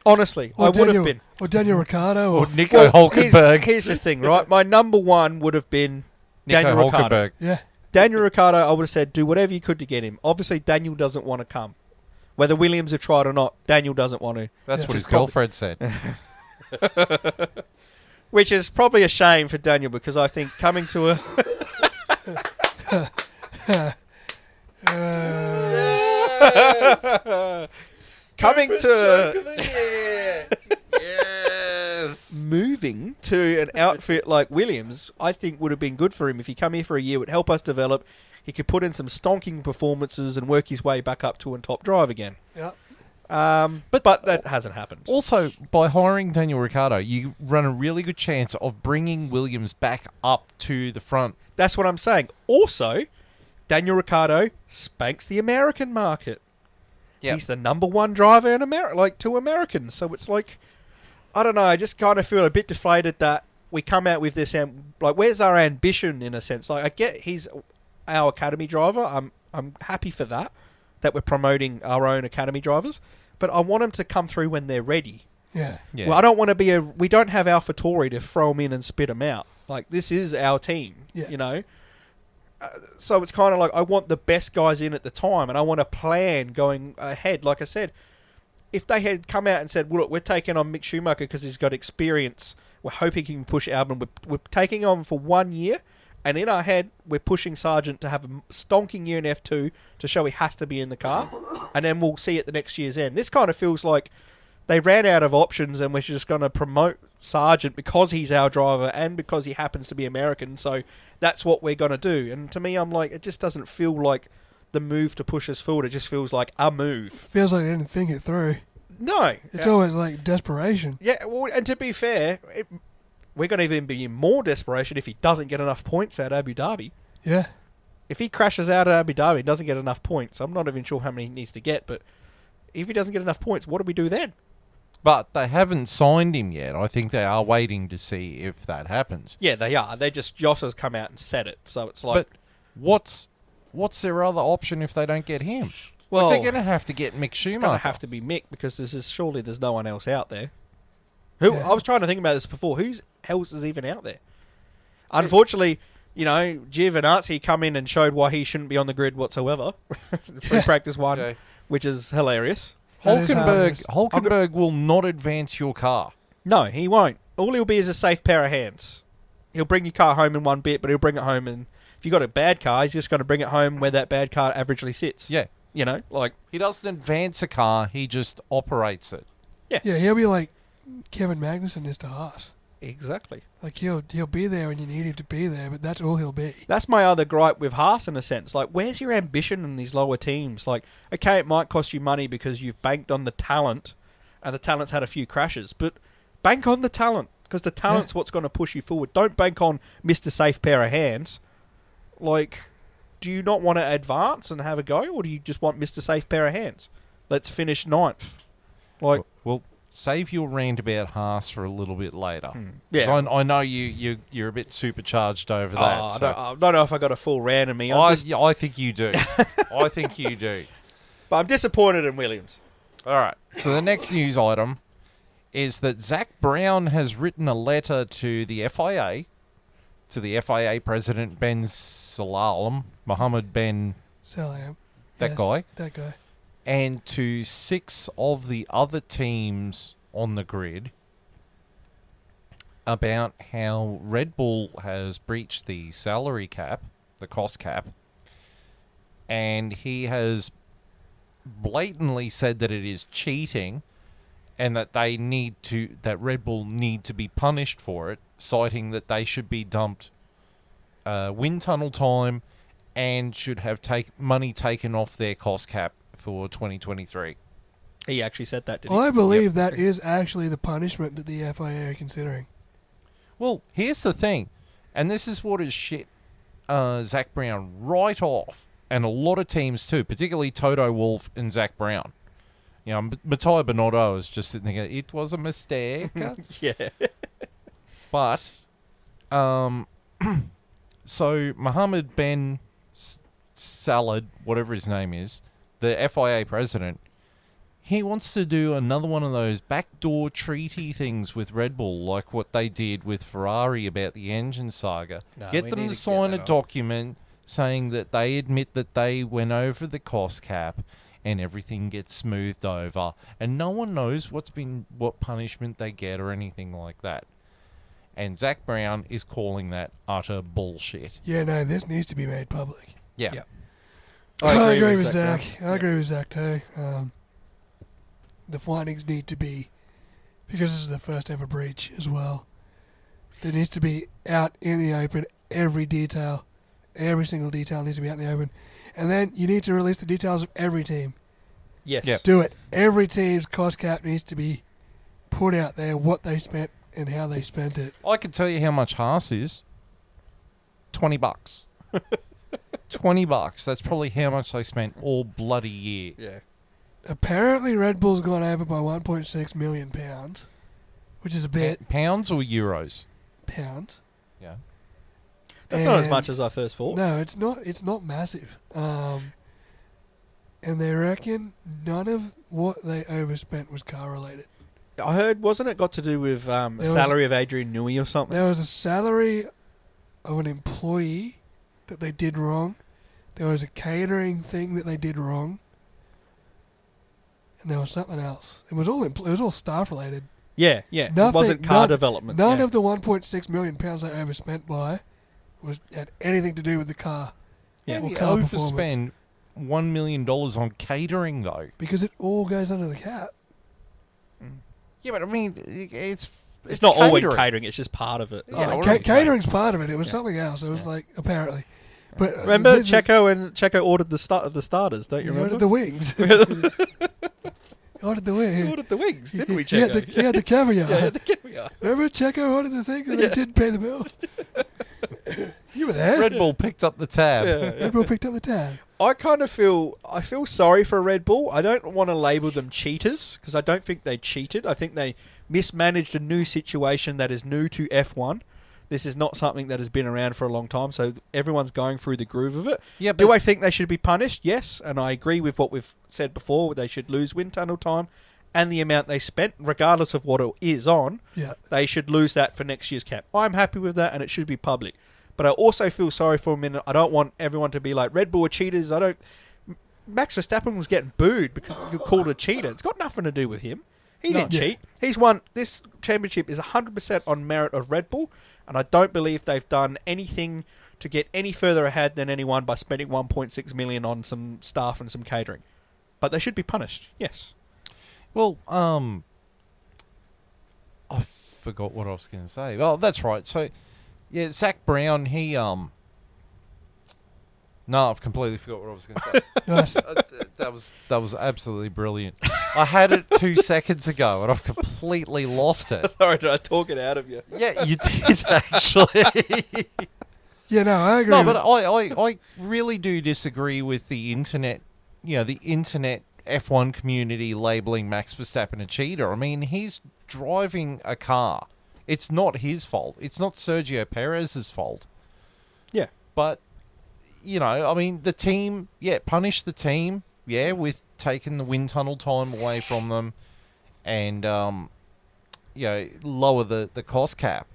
Honestly, I would have been. Or Daniel Ricciardo. Or Nico Hulkenberg. Here's the thing, right? My number one would have been Nico Daniel Ricciardo. Hulkenberg. Yeah. Daniel Ricciardo, I would have said, do whatever you could to get him. Obviously, Daniel doesn't want to come. Whether Williams have tried or not, Daniel doesn't want to. That's Yeah. what his Just probably- girlfriend said. Which is probably a shame for Daniel because I think coming to a... coming to... Yes. Moving to an outfit like Williams, I think would have been good for him. If he come here for a year, would help us develop. He could put in some stonking performances and work his way back up to a top drive again. Yeah. But that hasn't happened. Also, by hiring Daniel Ricciardo, you run a really good chance of bringing Williams back up to the front. That's what I'm saying. Also, Daniel Ricciardo spanks the American market. Yep. He's the number one driver in America, like to Americans. So it's like, I don't know. I just kind of feel a bit deflated that we come out with this. Like, where's our ambition in a sense? Like, I get he's our academy driver. I'm happy for that we're promoting our own academy drivers. But I want them to come through when they're ready. Yeah. Well, I don't want to be we don't have AlphaTauri to throw them in and spit them out. Like, this is our team, you know? So it's kind of like I want the best guys in at the time, and I want a plan going ahead. Like I said, if they had come out and said, well, look, we're taking on Mick Schumacher because he's got experience, we're hoping he can push Albon, we're taking on for 1 year, and in our head, we're pushing Sargent to have a stonking year in F2 to show he has to be in the car, and then we'll see at the next year's end. This kind of feels like they ran out of options and we're just going to promote Sargent because he's our driver and because he happens to be American, so that's what we're going to do. And to me, I'm like, it just doesn't feel like the move to push us forward. It just feels like a move. Feels like they didn't think it through. No. It's always like desperation. Yeah, well, and to be fair, we're going to even be in more desperation if he doesn't get enough points out of Abu Dhabi. Yeah. If he crashes out at Abu Dhabi and doesn't get enough points, I'm not even sure how many he needs to get, but if he doesn't get enough points, what do we do then? But they haven't signed him yet. I think they are waiting to see if that happens. Yeah, they are. Joss has come out and said it, so it's like... But what's their other option if they don't get him? Well, they're going to have to get Mick it's Schumacher. going to have to be Mick because surely there's no one else out there. Who Yeah. I was trying to think about this before. Who else is even out there? Unfortunately, you know, Giovinazzi come in and showed why he shouldn't be on the grid whatsoever. Free practice one, Okay. which is hilarious. That is hilarious. Hulkenberg will not advance your car. No, he won't. All he'll be is a safe pair of hands. He'll bring your car home in one bit, but he'll bring it home, and if you've got a bad car, he's just going to bring it home where that bad car averagely sits. Yeah. You know, like... He doesn't advance a car, he just operates it. Yeah, he'll be like Kevin Magnussen is to us. Exactly. Like he'll be there when you need him to be there, but that's all he'll be. That's my other gripe with Haas in a sense. Like, where's your ambition in these lower teams? Like, okay, it might cost you money because you've banked on the talent, and the talent's had a few crashes, but bank on the talent, because the talent's what's going to push you forward. Don't bank on Mr. Safe Pair of Hands. Like, do you not want to advance and have a go, or do you just want Mr. Safe Pair of Hands? Let's finish 9th. Like, well, save your rant about Haas for a little bit later. Yeah. 'Cause I know you're a bit supercharged over that. I don't know if I got a full rant in me. I think you do. I think you do. But I'm disappointed in Williams. All right. So the next news item is that Zach Brown has written a letter to the FIA, President Ben Salam, Mohammed Ben, Salam. that guy, That guy. and to 6 of the other teams on the grid about how Red Bull has breached the salary cap, the cost cap, and he has blatantly said that it is cheating and that that Red Bull need to be punished for it, citing that they should be dumped wind tunnel time and should have money taken off their cost cap for 2023. He actually said that, didn't he? I believe that is actually the punishment that the FIA are considering. Well, here's the thing, and this is what has shit Zach Brown right off, and a lot of teams too, particularly Toto Wolff and Zach Brown. You know, Matteo Binotto is just sitting there, it was a mistake. Yeah. But, so Mohammed Ben Salad, whatever his name is, the FIA president, he wants to do another one of those backdoor treaty things with Red Bull, like what they did with Ferrari about the engine saga. No, Get we them need to to sign get a that on. document saying that they admit that they went over the cost cap and everything gets smoothed over, and no one knows what punishment they get or anything like that. And Zach Brown is calling that utter bullshit. Yeah, no, this needs to be made public. Yeah. Yeah. I agree with Zach Zach. Brown. I agree with Zach too. The findings need to be, because this is the first ever breach as well, there needs to be out in the open every detail. Every single detail needs to be out in the open. And then you need to release the details of every team. Yes. Yep. Do it. Every team's cost cap needs to be put out there, what they spent and how they spent it. I can tell you how much Haas is. $20. $20. That's probably how much they spent all bloody year. Yeah. Apparently Red Bull's gone over by £1.6 million, which is a bit. Pounds or euros? Pounds. Yeah. That's not as And- much as I first thought. No, it's not. It's not massive. And they reckon none of what they overspent was car related. I heard, wasn't it got to do with salary of Adrian Newey or something? There was a salary of an employee that they did wrong. There was a catering thing that they did wrong. And there was something else. It was all staff related. Yeah, yeah. Nothing- It wasn't car none- development. None yeah. of the £1.6 million they overspent by had anything to do with the car. Yeah. How do Or you car performance. overspend $1 million on catering, though? Because it all goes under the cap. Yeah, but I mean, it's It's not all in catering. catering, it's just part of it. Yeah, Like, what I'm Catering's part of it. It was Yeah. something else. It was Yeah. like, apparently. But remember this is- Checo ordered the starters, don't He you ordered remember? the wings. He ordered the He wings. ordered the wings, didn't we, He had Checo? he had the caviar. yeah, the caviar. Remember Checo ordered the thing and Yeah. they didn't pay the bills? You were there. Red Bull picked up the tab. Yeah, yeah. Red Bull picked up the tab. I kind of feel sorry for Red Bull. I don't want to label them cheaters because I don't think they cheated. I think they mismanaged a new situation that is new to F1. This is not something that has been around for a long time, so everyone's going through the groove of it. Yeah, Do I think they should be punished? Yes, and I agree with what we've said before. They should lose wind tunnel time and the amount they spent, regardless of what it is on. Yeah. They should lose that for next year's cap. I'm happy with that, and it should be public. But I also feel sorry for them. I don't want everyone to be like, Red Bull are cheaters. Max Verstappen was getting booed because you called a cheater. It's got nothing to do with him. He didn't Yeah. cheat. He's won. This championship is 100% on merit of Red Bull, and I don't believe they've done anything to get any further ahead than anyone by spending $1.6 million on some staff and some catering. But they should be punished. Yes. Well, I forgot what I was going to say. Oh, that's right. So, yeah, Zach Brown, he No, I've completely forgot what I was going to say. Nice. That was absolutely brilliant. I had it 2 seconds ago, and I've completely lost it. Sorry, did I talk it out of you? Yeah, you did actually. Yeah, no, I agree. No, but I really do disagree with the internet. You know, the internet F1 community labeling Max Verstappen a cheater. I mean, he's driving a car. It's not his fault. It's not Sergio Perez's fault. Yeah. But, you know, I mean, the team, punish the team, with taking the wind tunnel time away from them and, lower the cost cap.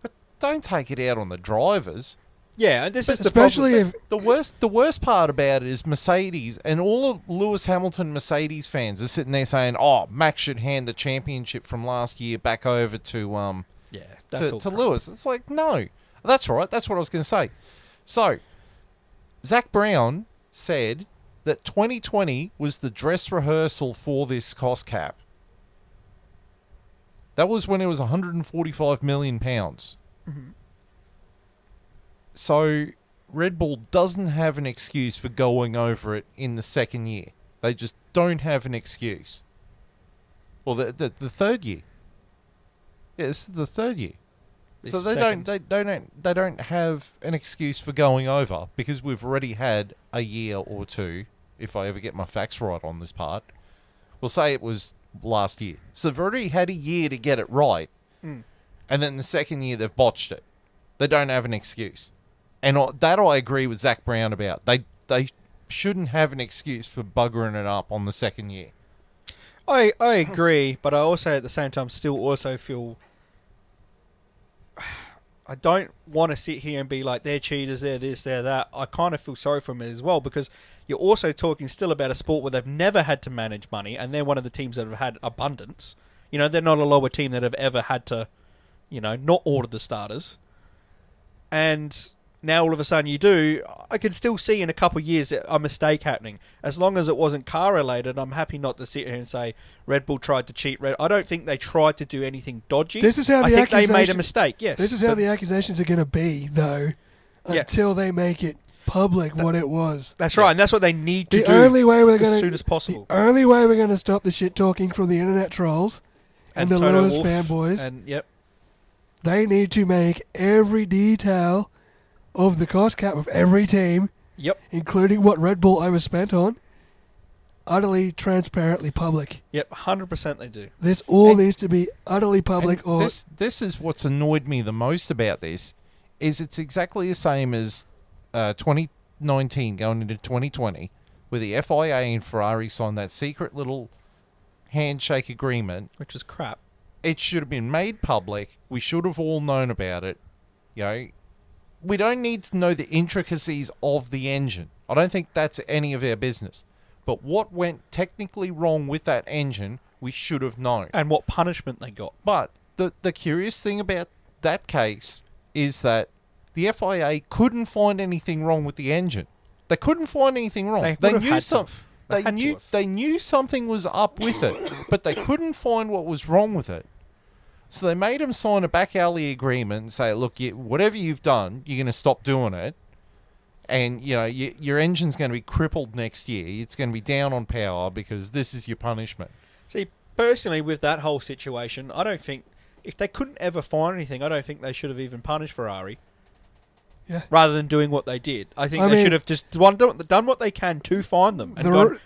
But don't take it out on the drivers. Yeah, and this is especially the problem. if The worst part about it is Mercedes and all of Lewis Hamilton Mercedes fans are sitting there saying, "Oh, Max should hand the championship from last year back over to to Lewis." It's like, no, that's right. That's what I was going to say. So, Zach Brown said that 2020 was the dress rehearsal for this cost cap. That was when it was 145 million pounds. Mm-hmm. So, Red Bull doesn't have an excuse for going over it in the second year. They just don't have an excuse. Well, the third year. Yeah, this is the third year. So they don't have an excuse for going over because we've already had a year or two. If I ever get my facts right on this part, we'll say it was last year. So they've already had a year to get it right, and then the second year they've botched it. They don't have an excuse. And that I agree with Zach Brown about. They shouldn't have an excuse for buggering it up on the second year. I agree, but I also at the same time still also feel I don't want to sit here and be like, they're cheaters, they're this, they're that. I kind of feel sorry for them as well because you're also talking still about a sport where they've never had to manage money and they're one of the teams that have had abundance. You know, they're not a lower team that have ever had to, not order the starters. And now all of a sudden you do. I can still see in a couple of years a mistake happening. As long as it wasn't car related, I'm happy not to sit here and say Red Bull tried to cheat. I don't think they tried to do anything dodgy. This is how I think they made a mistake. Yes, this is how the accusations are going to be, though, until they make it public what it was. That's right, and that's what they need to do as soon as possible. The only way we're going to stop the shit talking from the internet trolls and the Lewis fanboys, and they need to make every detail of the cost cap of every team, including what Red Bull overspent on, utterly transparently public. 100% they do. This all needs to be utterly public. Or this is what's annoyed me the most about this, is it's exactly the same as 2019 going into 2020, where the FIA and Ferrari signed that secret little handshake agreement, which is crap. It should have been made public. We should have all known about it. We don't need to know the intricacies of the engine. I don't think that's any of our business. But what went technically wrong with that engine, we should have known. And what punishment they got. But the curious thing about that case is that the FIA couldn't find anything wrong with the engine. They couldn't find anything wrong. They knew something was up with it, but they couldn't find what was wrong with it. So they made him sign a back alley agreement and say, look, whatever you've done, you're going to stop doing it. And, your engine's going to be crippled next year. It's going to be down on power because this is your punishment. See, personally, with that whole situation, I don't think, if they couldn't ever find anything, I don't think they should have even punished Ferrari. Yeah. Rather than doing what they did. I think they should have just done what they can to find them. And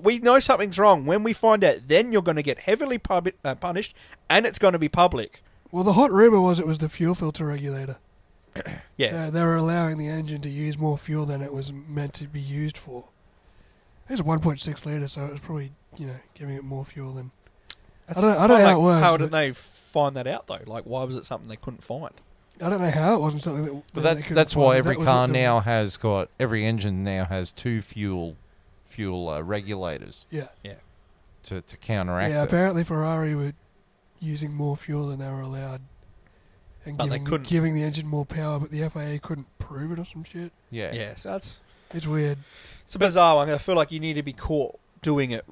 we know something's wrong. When we find out, then you're going to get heavily punished, and it's going to be public. Well, the hot rumour was it was the fuel filter regulator. Yeah. They were allowing the engine to use more fuel than it was meant to be used for. It's a 1.6 litre, so it was probably, giving it more fuel than... I don't know how it works. How did they find that out, though? Like, why was it something they couldn't find? I don't know how it wasn't something that... But that's why every car now has got... Every engine now has two fuel regulators. Yeah. To counteract it. Yeah, apparently Ferrari were using more fuel than they were allowed. And giving the engine more power, but the FIA couldn't prove it or some shit. Yeah. Yeah, so it's weird. It's a bizarre one. I feel like you need to be caught doing it.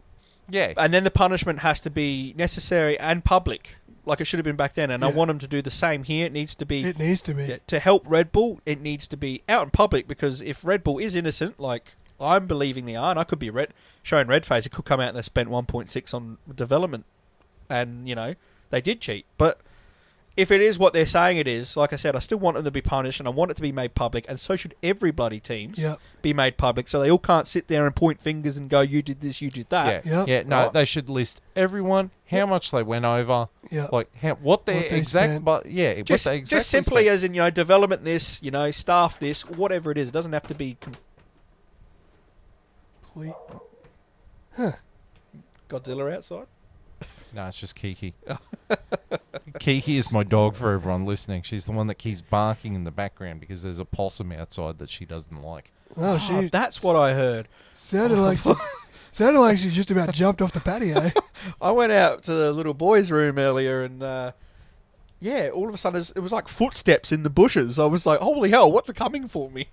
Yeah. And then the punishment has to be necessary and public. like it should have been back then, and I want them to do the same here. It needs to be. It needs to be. Yeah, to help Red Bull, it needs to be out in public, because if Red Bull is innocent, like I'm believing they are, and I could be showing red face, it could come out and they spent 1.6 on development, and they did cheat. But if it is what they're saying it is, like I said, I still want them to be punished, and I want it to be made public, and so should every bloody teams be made public, so they all can't sit there and point fingers and go, you did this, you did that. No, they should list everyone, how much they went over, like what their exact, spent. Just simply as in, development this, staff this, whatever it is. It doesn't have to be complete. Godzilla outside? No, it's just Kiki. Kiki is my dog for everyone listening. She's the one that keeps barking in the background because there's a possum outside that she doesn't like. Oh, that's what I heard. Sounded like she just about jumped off the patio. I went out to the little boys' room earlier, and all of a sudden it was like footsteps in the bushes. I was like, holy hell, what's coming for me?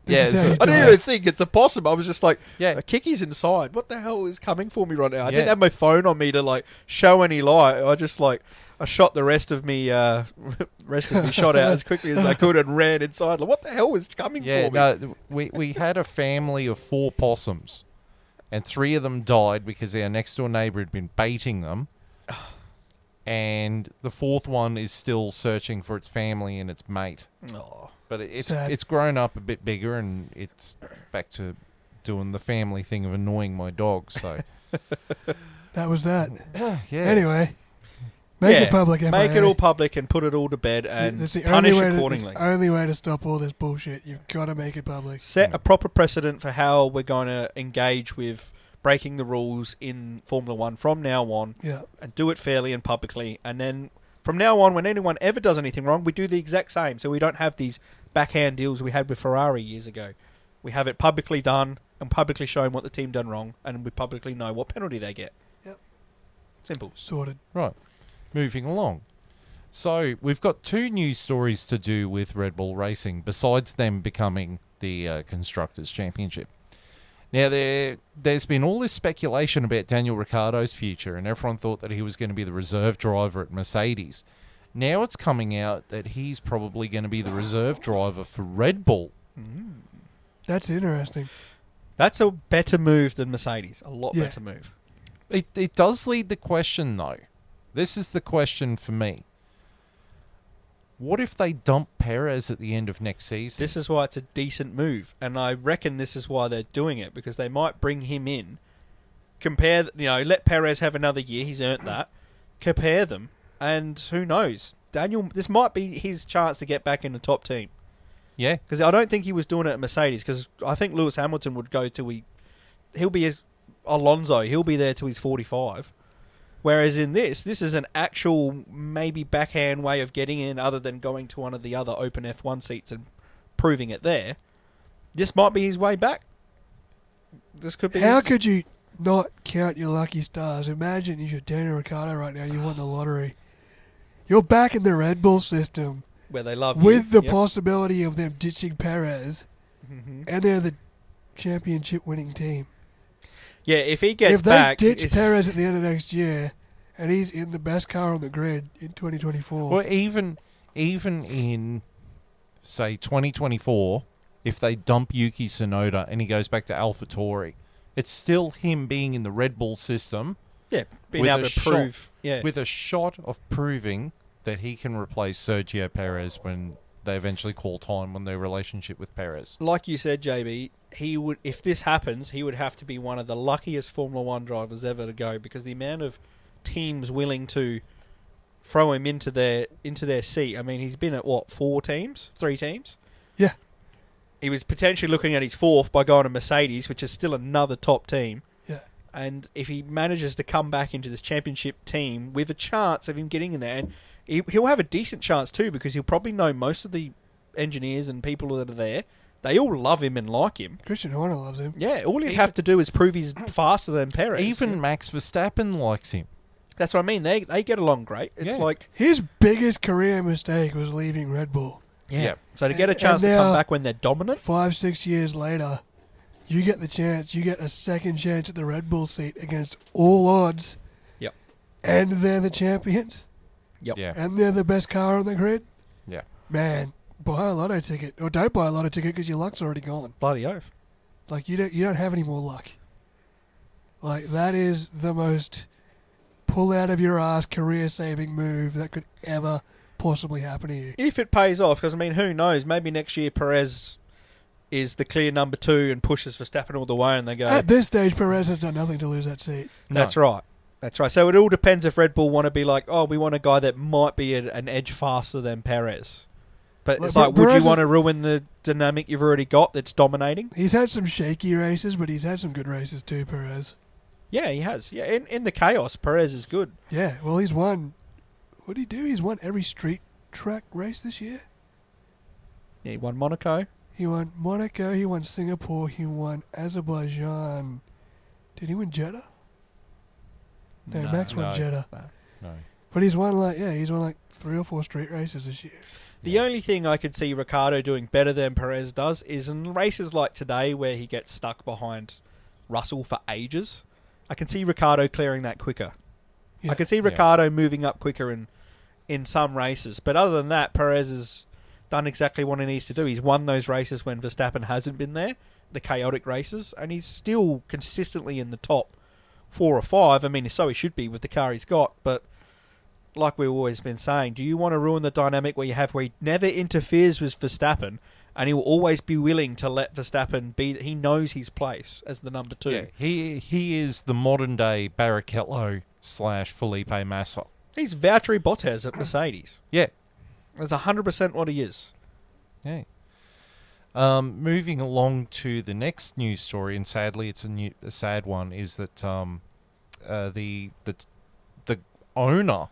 I didn't even think it's a possum. I was just like, Kiki's inside. What the hell is coming for me right now? I didn't have my phone on me to like show any light. I just I shot the rest of me shot out as quickly as I could and ran inside. Like, what the hell was coming for me? No, we had a family of 4 possums, and 3 of them died because our next door neighbour had been baiting them. And the 4th one is still searching for its family and its mate. Oh. But it's grown up a bit bigger, and it's back to doing the family thing of annoying my dog. So that was that. Anyway, make it public. Make it all public and put it all to bed and punish accordingly. It's the only way to stop all this bullshit. You've got to make it public. Set a proper precedent for how we're going to engage with breaking the rules in Formula 1 from now on, and do it fairly and publicly, and then from now on, when anyone ever does anything wrong, we do the exact same. So we don't have these backhand deals we had with Ferrari years ago. We have it publicly done and publicly shown what the team done wrong, and we publicly know what penalty they get. Yep. Simple. Sorted. Right. Moving along. So we've got 2 news stories to do with Red Bull Racing, besides them becoming the Constructors' Championship. Now, there's been all this speculation about Daniel Ricciardo's future, and everyone thought that he was going to be the reserve driver at Mercedes. Now it's coming out that he's probably going to be the reserve driver for Red Bull. That's interesting. That's a better move than Mercedes. A lot better move. It does lead the question, though. This is the question for me. What if they dump Perez at the end of next season? This is why it's a decent move, and I reckon this is why they're doing it, because they might bring him in, let Perez have another year, he's earned that, compare them, and who knows, Daniel, this might be his chance to get back in the top team. Yeah. Because I don't think he was doing it at Mercedes, because I think Lewis Hamilton would go till he'll be Alonso, he'll be there till he's 45. Whereas in this is an actual maybe backhand way of getting in, other than going to one of the other open F1 seats and proving it there. This might be his way back. This could be. How could you not count your lucky stars? Imagine if you're Daniel Ricciardo right now, you won the lottery. You're back in the Red Bull system. Where they love with the possibility of them ditching Perez, and they're the championship-winning team. Yeah, if he gets back... If they ditch Perez at the end of next year, and he's in the best car on the grid in 2024... Well, even in, say, 2024, if they dump Yuki Tsunoda and he goes back to AlphaTauri, it's still him being in the Red Bull system... Yeah, being able to prove... With a shot of proving that he can replace Sergio Perez when they eventually call time on their relationship with Perez. Like you said, JB, he would, if this happens, he would have to be one of the luckiest Formula 1 drivers ever to go, because the amount of teams willing to throw him into their seat. I mean, he's been at, 3 teams? Yeah. He was potentially looking at his 4th by going to Mercedes, which is still another top team. Yeah. And if he manages to come back into this championship team with a chance of him getting in there, and he'll have a decent chance too, because he'll probably know most of the engineers and people that are there. They all love him and like him. Christian Horner loves him. Yeah, all he'd have to do is prove he's faster than Perez. Even Max Verstappen likes him. That's what I mean. They get along great. It's like... His biggest career mistake was leaving Red Bull. Yeah. So to get a chance to come back when they're dominant... 5-6 years later, you get the chance. You get a second chance at the Red Bull seat against all odds. Yep. And they're the champions. Yep. Yeah. and they're the best car on the grid, Yeah. man, buy a lotto ticket. Or don't buy a lotto ticket because your luck's already gone. Bloody oath. Like, you don't have any more luck. Like, that is the most pull-out-of-your-ass career-saving move that could ever possibly happen to you. If it pays off, because, I mean, who knows? Maybe next year Perez is the clear number 2 and pushes Verstappen all the way and they go... At this stage, Perez has done nothing to lose that seat. That's right. That's right. So it all depends if Red Bull want to be like, oh, we want a guy that might be an edge faster than Perez. But it's like, would you want to ruin the dynamic you've already got that's dominating? He's had some shaky races, but he's had some good races too, Perez. Yeah, he has. Yeah, in the chaos, Perez is good. Yeah, well, he's won... What did he do? He's won every street track race this year. Yeah, he won Monaco. He won Monaco, he won Singapore, he won Azerbaijan. Did he win Jeddah? No, Max won Jeddah. No. But he's won like 3 or 4 street races this year. The only thing I could see Ricciardo doing better than Perez does is in races like today where he gets stuck behind Russell for ages. I can see Ricciardo clearing that quicker. Yeah. I can see Ricciardo moving up quicker in some races. But other than that, Perez has done exactly what he needs to do. He's won those races when Verstappen hasn't been there, the chaotic races, and he's still consistently in the top 4 or 5. I mean, so he should be with the car he's got, but like we've always been saying, do you want to ruin the dynamic where he never interferes with Verstappen and he will always be willing to let Verstappen be... He knows his place as the number 2. Yeah, he is the modern day Barrichello / Felipe Massa. He's Valtteri Bottas at Mercedes. Yeah. That's 100% what he is. Yeah. Moving along to the next news story, and sadly it's a sad one, is that the owner,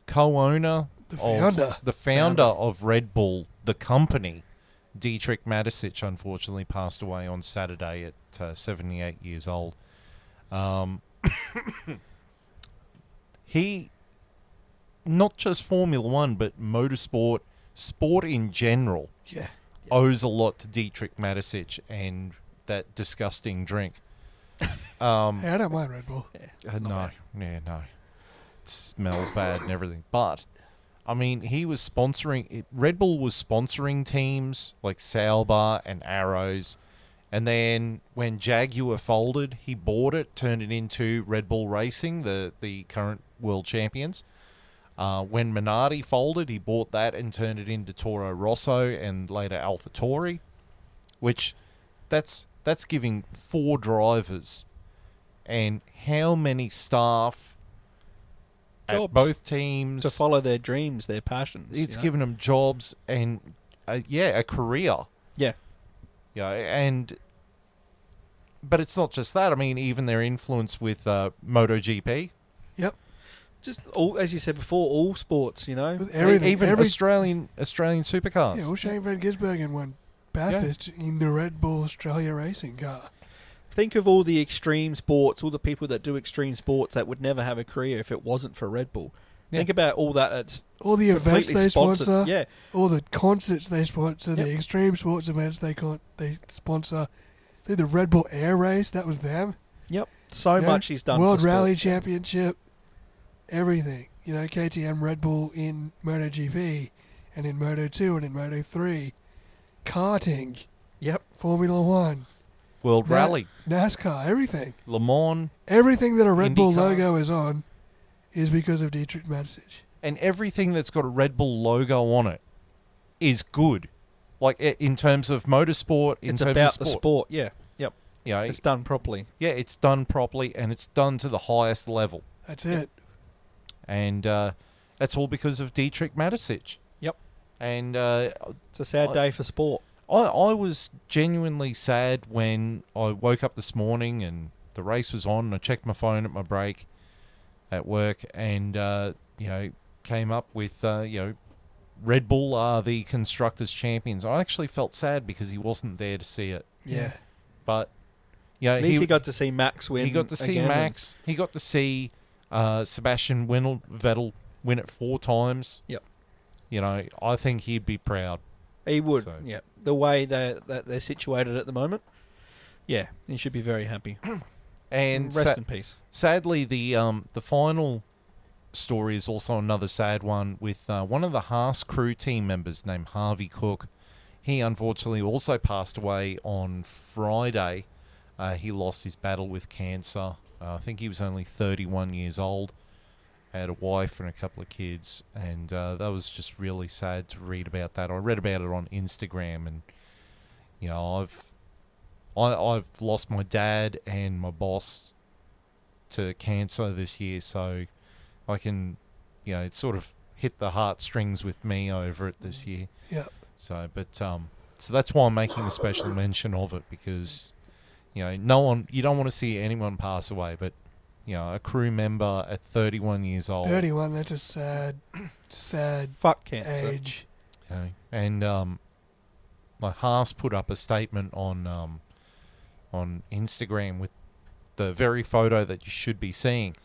co-owner, the founder of Red Bull, the company, Dietrich Mateschitz, unfortunately passed away on Saturday at 78 years old. He, not just Formula One, but motorsport, sport in general, owes a lot to Dietrich Mateschitz and that disgusting drink. Hey, I don't mind Red Bull. No. It smells bad and everything. But, I mean, Red Bull was sponsoring teams like Sauber and Arrows. And then when Jaguar folded, he bought it, turned it into Red Bull Racing, the current world champions. When Minardi folded, he bought that and turned it into Toro Rosso and later AlphaTauri, which that's giving 4 drivers and how many staff at both teams to follow their dreams, their passions. It's given them jobs and a career. Yeah. Yeah, but it's not just that. I mean, even their influence with MotoGP. Yep. Just all, as you said before, all sports, With everything. Even Australian supercars. Yeah, well, Shane Van Gisbergen won Bathurst in the Red Bull Australia racing car. Think of all the extreme sports, all the people that do extreme sports that would never have a career if it wasn't for Red Bull. Yeah. Think about all that. It's all the events they sponsored. sponsor. Yeah. All the concerts they sponsor. The extreme sports events they sponsor. The Red Bull Air Race, that was them. Yep. So much he's done World for Rally sport. Championship. Everything. KTM Red Bull in MotoGP and in Moto2 and in Moto3. Karting. Yep. Formula One. World Rally. NASCAR. Everything. Le Mans. Everything that a Red Bull IndyCar. logo is on is because of Dietrich Mateschitz. And everything that's got a Red Bull logo on it is good. Like, in terms of motorsport, it's about the sport. Yeah. Yep. Yeah. It's done properly. Yeah, it's done properly, and it's done to the highest level. That's it. And that's all because of Dietrich Mateschitz. Yep. And it's a sad day for sport. I was genuinely sad when I woke up this morning and the race was on, and I checked my phone at my break at work, and came up with Red Bull are the constructors' champions. I actually felt sad because he wasn't there to see it. Yeah. But at least he got to see Max win. He got to see Max. He got to see Sebastian Vettel win it 4 times. Yep. I think he'd be proud. He would. So. Yeah. The way that they're situated at the moment. Yeah, he should be very happy. And rest in peace. Sadly, the final story is also another sad one with one of the Haas crew team members named Harvey Cook. He unfortunately also passed away on Friday. He lost his battle with cancer. I think he was only 31 years old. Had a wife and a couple of kids, and that was just really sad to read about that. I read about it on Instagram, and you know, I've lost my dad and my boss to cancer this year, so I can, you know, it sort of hit the heartstrings with me over it this year. Yeah. So, but so that's why I'm making a special mention of it, because you know, you don't want to see anyone pass away, but you know, a crew member at 31 years old. 31, that's a sad Fuck cancer. age. You know, and like Haas put up a statement on Instagram with the very photo that you should be seeing,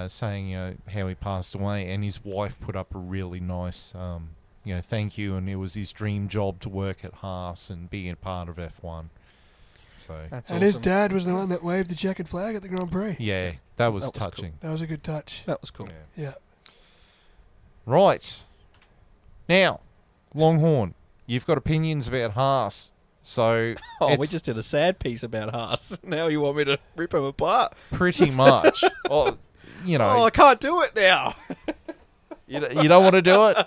saying, you know, how he passed away, and his wife put up a really nice, you know, thank you, and it was his dream job to work at Haas and be a part of F1. So That's And his awesome. dad was the one that waved the checkered flag at the Grand Prix. yeah, that was That was cool. touching. That was a good touch. That was cool. Yeah. Yeah. Right. Now, Longhorn, you've got opinions about Haas. So Oh, we it's just did a sad piece about Haas. Now you want me to rip him apart? pretty much. Oh, you know, Oh, I can't do it now. you don't want to do it?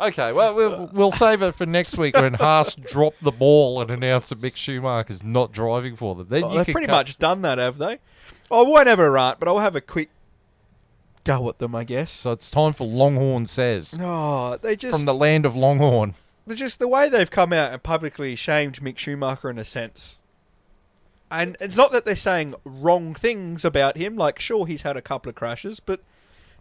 Okay, well, we'll save it for next week when Haas drop the ball and announce that Mick Schumacher's not driving for them. Then you They've can pretty much done that, have they? I won't have a rant, but I'll have a quick go at them, I guess. So it's time for Longhorn Says. No, they just From the land of Longhorn. they're just the way they've come out and publicly shamed Mick Schumacher in a sense. And it's not that they're saying wrong things about him. Like, sure, he's had a couple of crashes, but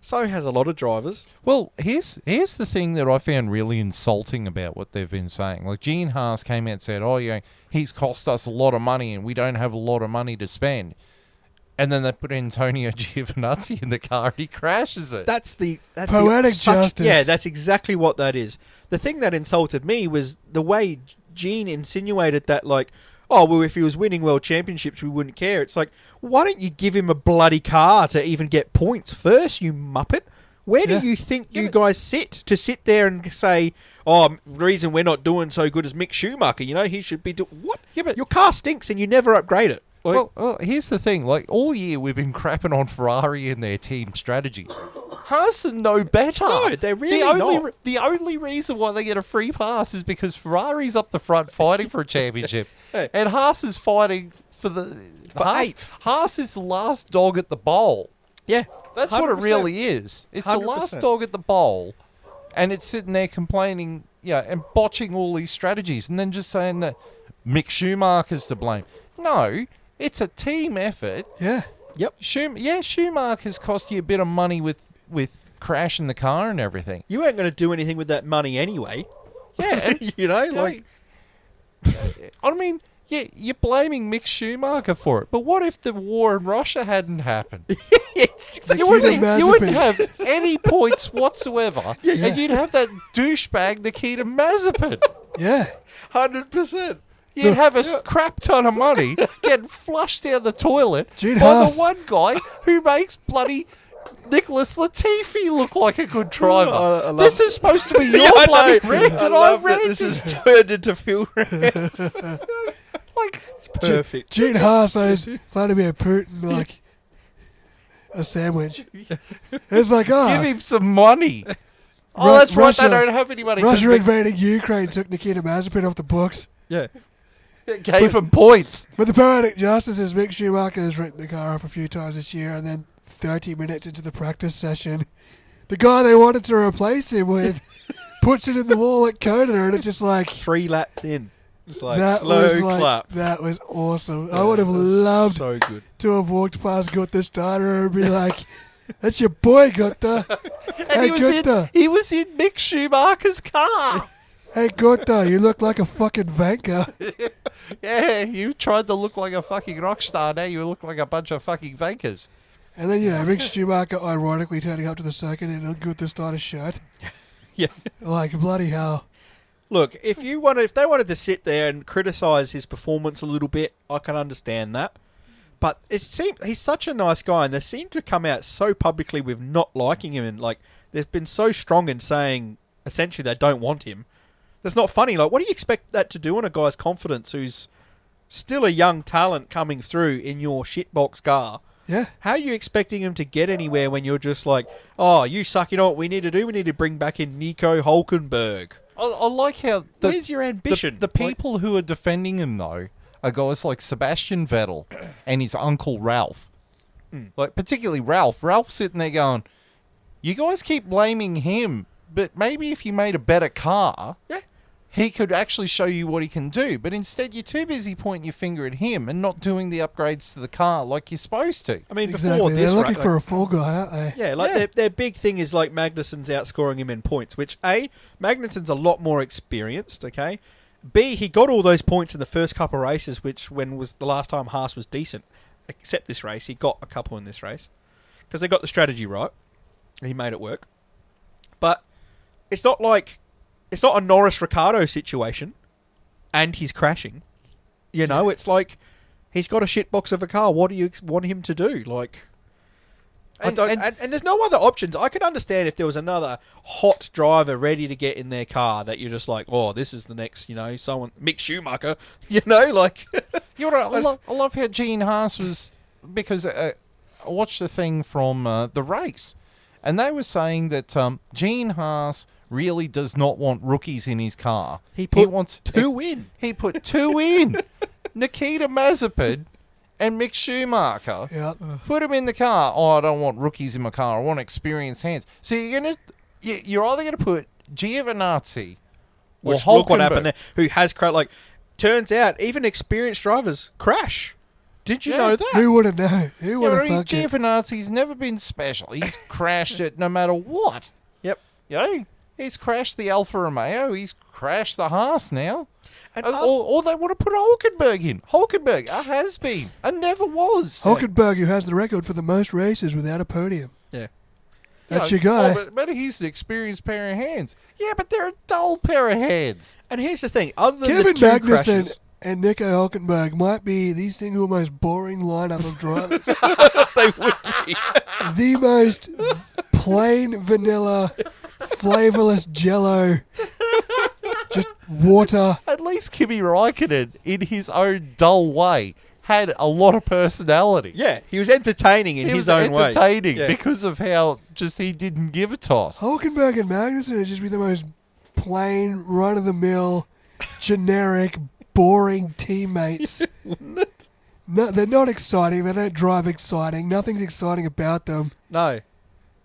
so has a lot of drivers. Well, here's the thing that I found really insulting about what they've been saying. Like, Gene Haas came out and said, oh, yeah, he's cost us a lot of money and we don't have a lot of money to spend. And then they put Antonio Giovinazzi in the car and he crashes it. That's Poetic justice. Yeah, that's exactly what that is. The thing that insulted me was the way Gene insinuated that, like, oh, well, if he was winning world championships, we wouldn't care. It's like, why don't you give him a bloody car to even get points first, you muppet? Where do Yeah. you think you guys sit to sit there and say, oh, the reason we're not doing so good as Mick Schumacher, you know, he should be doing... What? Yeah, but- Your car stinks and you never upgrade it. Like, Well, here's the thing. Like, all year we've been crapping on Ferrari and their team strategies. Haas are no better. No, they're really not. The only reason why they get a free pass is because Ferrari's up the front fighting for a championship. Hey. And Haas is fighting for the... eighth. Haas is the last dog at the bowl. yeah. That's what it 100%. really is. It's the last 100%. dog at the bowl, and it's sitting there complaining, yeah, and botching all these strategies, and then just saying that Mick Schumacher's to blame. No, it's a team effort. Yeah. Yep. Schumacher's cost you a bit of money with crashing the car and everything. You ain't going to do anything with that money anyway. Yeah, and, You know, you know, like... I mean, yeah, you're blaming Mick Schumacher for it, but what if the war in Russia hadn't happened? It's You wouldn't Mazepin. have any points whatsoever, and you'd have that douchebag Nikita Mazepin. Yeah. 100%. You'd have a crap ton of money getting flushed down the toilet Gene by Haas. the one guy who makes bloody Nicholas Latifi look like a good driver. I love- This is supposed to be your Yeah, I bloody know. rant, I and love I'm that this ranting. has turned into Phil rant. Like, Perfect. Gene Haas is Vladimir Putin like a sandwich. It's like, give oh, him some money. Oh, Ru- that's right, Russia- they don't have any money. 'cause Russia invading Ukraine took Nikita Mazepin off the books. Yeah. they gave him points. But the poetic justice is Mick Schumacher has written the car off a few times this year, and then 30 minutes into the practice session, the guy they wanted to replace him with puts it in the wall at Kona, and it's just like 3 laps in. It's like that slow was like clap. that was awesome. I would have loved So good. to have walked past Gutta Steiner and be like, "That's your boy, Gutta. And Hey, Gutta. he was in Mick Schumacher's car. Hey, Gutta, you look like a fucking vanker." Yeah, you tried to look like a fucking rock star. Now you look like a bunch of fucking vankers. And then, Mick Schumacher ironically turning up to the circuit in a Gutta Steiner shirt. Yeah. Like, bloody hell. Look, if they wanted to sit there and criticise his performance a little bit, I can understand that. But it seemed he's such a nice guy, and they seem to come out so publicly with not liking him, and like they've been so strong in saying essentially they don't want him. That's not funny. Like, what do you expect that to do on a guy's confidence who's still a young talent coming through in your shitbox car? Yeah. How are you expecting him to get anywhere when you're just like, oh, you suck, you know what we need to do? We need to bring back in Nico Hulkenberg. I like how... Where's your ambition? The people who are defending him, though, are guys like Sebastian Vettel and his uncle Ralph. Like, particularly Ralph. Ralph's sitting there going, you guys keep blaming him, but maybe if you made a better car... Yeah. He could actually show you what he can do, but instead you're too busy pointing your finger at him and not doing the upgrades to the car like you're supposed to. I mean, Exactly. before this, They're looking right, for a fall guy, aren't they? yeah, like Yeah. Their big thing is like Magnussen's outscoring him in points, which A, Magnussen's a lot more experienced, okay? B, he got all those points in the first couple of races, which when was the last time Haas was decent, except this race, he got a couple in this race. Because they got the strategy right. He made it work. But it's not like... It's not a Norris-Ricciardo situation, and he's crashing. You know, it's like he's got a shitbox of a car. What do you want him to do? Like, And there's no other options. I could understand if there was another hot driver ready to get in their car that you're just like, oh, this is the next, you know, someone, Mick Schumacher, you know, like. You know, I love how Gene Haas was, because I watched the thing from the race, and they were saying that Gene Haas really does not want rookies in his car. He put wants two in. He put two in. Nikita Mazepin and Mick Schumacher. Yeah. Put him in the car. Oh, I don't want rookies in my car. I want experienced hands. So you're either gonna put Giovinazzi or Which, look what Hulkenberg. happened there. Who has crashed? Like, turns out even experienced drivers crash. Did you Yeah. know that? Who would have known? Who would have fucked it? Giovinazzi's never been special. He's crashed it no matter what. Yep. You know, he's crashed the Alfa Romeo. He's crashed the Haas now. And Or they want to put Hulkenberg in. Hulkenberg, a has-been. A never was. Hulkenberg, who has the record for the most races without a podium. yeah. That's You your guy. but he's an experienced pair of hands. Yeah, but they're a dull pair of hands. And here's the thing. Other than Kevin the two Magnussen crashes, and Nico Hulkenberg might be the single most boring lineup of drivers. they would be. The most plain vanilla, flavorless jello. Just water. At least Kimi Räikkönen, in his own dull way, had a lot of personality. Yeah, he was entertaining in He his was own way. entertaining Yeah. because of how just he didn't give a toss. Hulkenberg and Magnussen would just be the most plain, run-of-the-mill, generic, boring teammates. No, they're not exciting. They don't drive exciting. Nothing's exciting about them. No.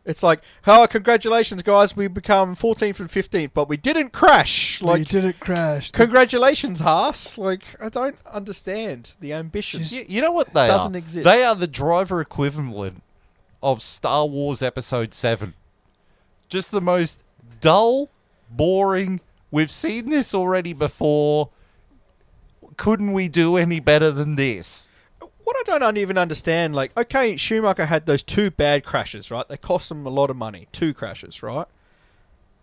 It's like, oh, congratulations, guys. We become 14th and 15th, but we didn't crash. Like, Like, didn't crash. congratulations, Haas. Like, I don't understand the ambition. You know what they Doesn't are? exist. They are the driver equivalent of Star Wars Episode 7. Just the most dull, boring, we've seen this already before, couldn't we do any better than this? What I don't even understand, like, okay, Schumacher had those two bad crashes, right? They cost him a lot of money. 2 crashes, right?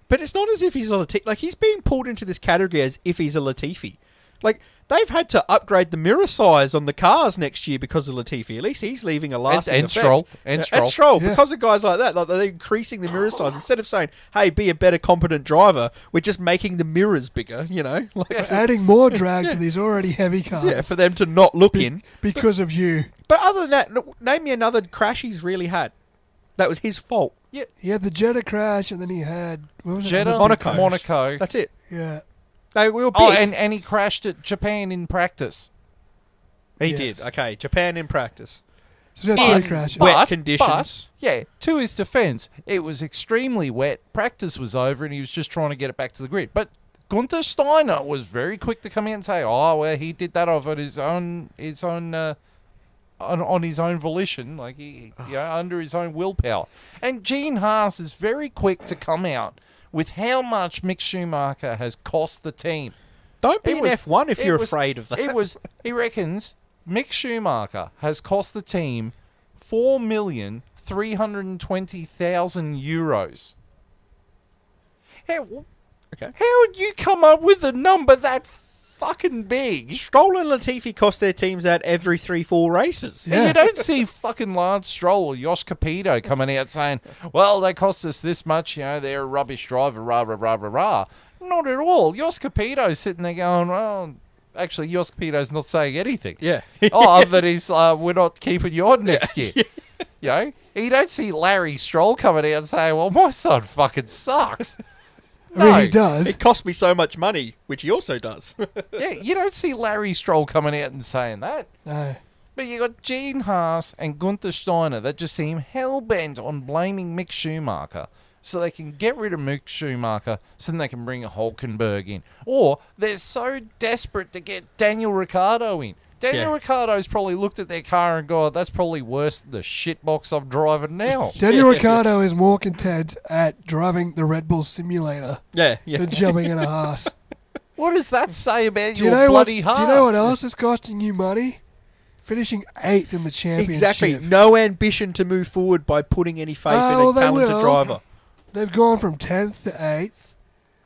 But it's not as if he's a Latifi. Like, he's being pulled into this category as if he's a Latifi. Like, they've had to upgrade the mirror size on the cars next year because of Latifi. At least he's leaving a lasting And effect. Stroll. And Stroll. And Stroll, Yeah. because of guys like that, like they're increasing the mirror size. Instead of saying, hey, be a better competent driver, we're just making the mirrors bigger, you know? Like, Adding more drag to these already heavy cars. yeah, for them to not look in. Because of you. But other than that, name me another crash he's really had. That was his fault. He had the Jeddah crash, and then he had... What was it? Jeddah, Another big Monaco. crash. That's it. Yeah. They were big. Oh, and he crashed at Japan in practice. He Yes. did. Okay, Japan in practice. So that's 3 crashes. Wet conditions. But, yeah, to his defence, it was extremely wet. Practice was over, and he was just trying to get it back to the grid. But Gunther Steiner was very quick to come in and say, "Oh, well, he did that on his own volition, like under his own willpower." And Gene Haas is very quick to come out with how much Mick Schumacher has cost the team. Don't be It an was- F1 if it you're was- afraid of that. He reckons Mick Schumacher has cost the team €4,320,000. How Okay. would you come up with a number that fucking big. Stroll and Latifi cost their teams out every 3-4 races. Yeah. And you don't see fucking Lance Stroll or Josh Capito coming out saying, well, they cost us this much, they're a rubbish driver, rah, rah, rah, rah, rah. Not at all. Josh Capito's sitting there going, well, actually, Josh Capito's not saying anything. Yeah. Other than he's, we're not keeping you on next year. You don't see Larry Stroll coming out and saying, well, my son fucking sucks. I mean, he does. It cost me so much money, which he also does. Yeah, you don't see Larry Stroll coming out and saying that. No. But you got Gene Haas and Gunther Steiner that just seem hell-bent on blaming Mick Schumacher so they can get rid of Mick Schumacher so then they can bring a Hulkenberg in. Or they're so desperate to get Daniel Ricciardo in. Daniel Ricciardo's probably looked at their car and gone, that's probably worse than the shitbox I'm driving now. Daniel Ricciardo is more content at driving the Red Bull simulator Yeah. than jumping in a Haas. What does that say about Do you your know what? bloody Do Haas? you know what else is costing you money? Finishing 8th in the championship. Exactly. No ambition to move forward by putting any faith in Oh, a they talented will. driver. They've gone from 10th to 8th.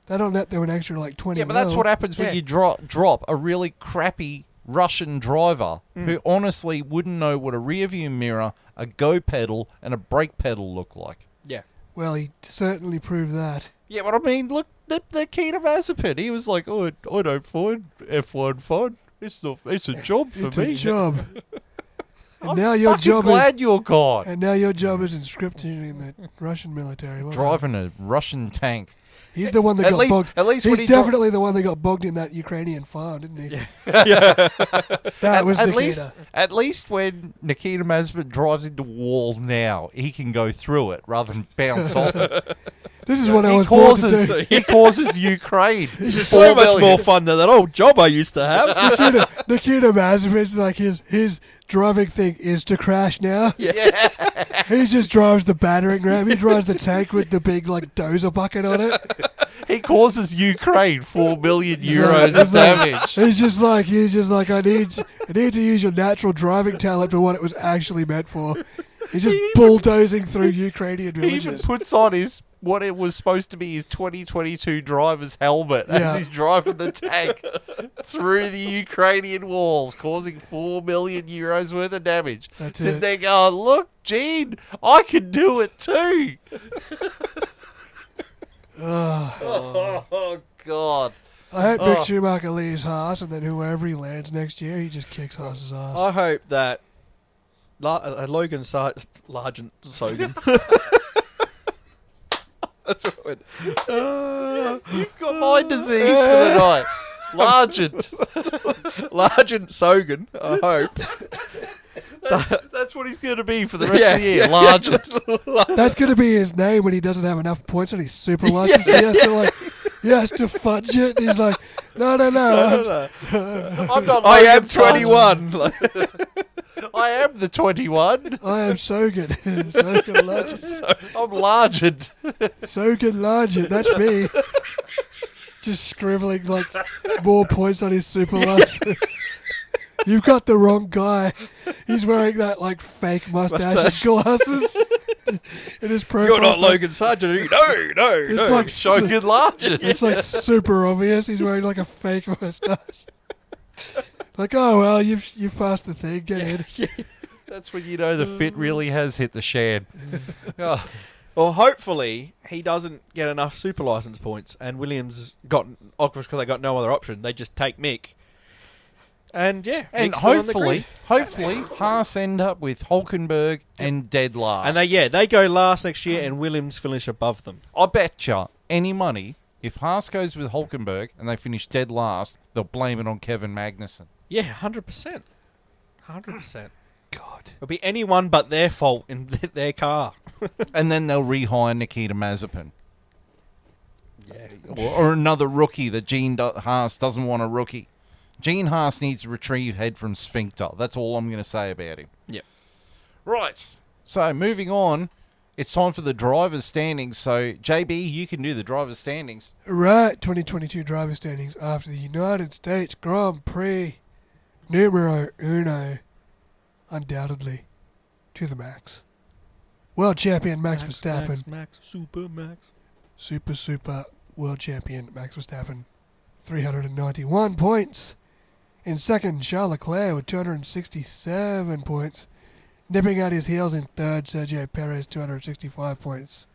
That'll net them an extra like 20 Yeah, but that's mil. what happens when Yeah. you drop a really crappy Russian driver who honestly wouldn't know what a rear view mirror, a go pedal, and a brake pedal look like. Yeah. Well, he certainly proved that. Yeah, but I mean, look, the key to Mazepin, he was like, oh, I don't find F1 fun. It's a job for It's me. a job. And I'm now your fucking job glad you're gone. and now your job is inscripted in the Russian military. Well, Driving a Russian tank. He's the one that At got least- bogged. at least when He's he dro- definitely the one that got bogged in that Ukrainian farm, didn't he? That was Nikita. At least when Nikita Mazepin drives into a wall now, he can go through it rather than bounce off it. This is what I He was born to causes, do. he causes Ukraine. This is so 4 much million. more fun than that old job I used to have. Nikita Mazepin's like his driving thing is to crash now. Yeah. He just drives the battering ram. He drives the tank with the big like dozer bucket on it. He causes Ukraine 4 million He's euros like- of damage. He's just like I need to use your natural driving talent for what it was actually meant for. He's just bulldozing through Ukrainian He even villages. puts on what it was supposed to be his 2022 driver's helmet Yeah. as he's driving the tank through the Ukrainian walls, causing 4 million euros worth of damage. That's Sitting it. there going, look, Gene, I can do it too. Oh, God. I hope Mick Schumacher leaves Haas, and then whoever he lands next year, he just kicks Haas's ass. I hope that Logan Sargent Sogan. That's right. You've got mind disease for the night. Largent. Largent Sogan, I hope. That's what he's going to be for the rest of the year. yeah. Largent. That's going to be his name when he doesn't have enough points on his super license. He has to fudge it. He's like, no. I'm not I Logan am Sargent. 21. I am the 21. I am so good. So good, Largent. I'm Largent. So good, Largent. That's me. Just scribbling like more points on his super license. You've got the wrong guy. He's wearing that like fake mustache and glasses in his profile. You're not Logan Sargent, are you? No. It's like Shogun Largent. It's like super obvious. He's wearing like a fake mustache. Like, oh well, you've passed the thing. Get in. That's when you know the fit really has hit the shed. Oh, Well, hopefully he doesn't get enough super license points, and Williams got because they got no other option. They just take Mick, and and Mick's still on the grid. hopefully, Haas end up with Hulkenberg and dead last. And they go last next year, and Williams finish above them. I bet you any money, if Haas goes with Hulkenberg and they finish dead last, they'll blame it on Kevin Magnussen. Yeah, 100%. 100%. God. It'll be anyone but their fault in their car. And then they'll rehire Nikita Mazepin. Yeah. Or another rookie that Gene Haas doesn't want a rookie. Gene Haas needs to retrieve head from sphincter. That's all I'm going to say about him. Yep. Right. So, moving on. It's time for the driver's standings. So, JB, you can do the driver's standings. Right, 2022 driver standings after the United States Grand Prix numero uno, undoubtedly, to the max. World champion Max Verstappen. Max, super Max. Super world champion Max Verstappen 391 points. In second, Charles Leclerc with 267 points. Nipping at his heels in third, Sergio Perez, 265 points.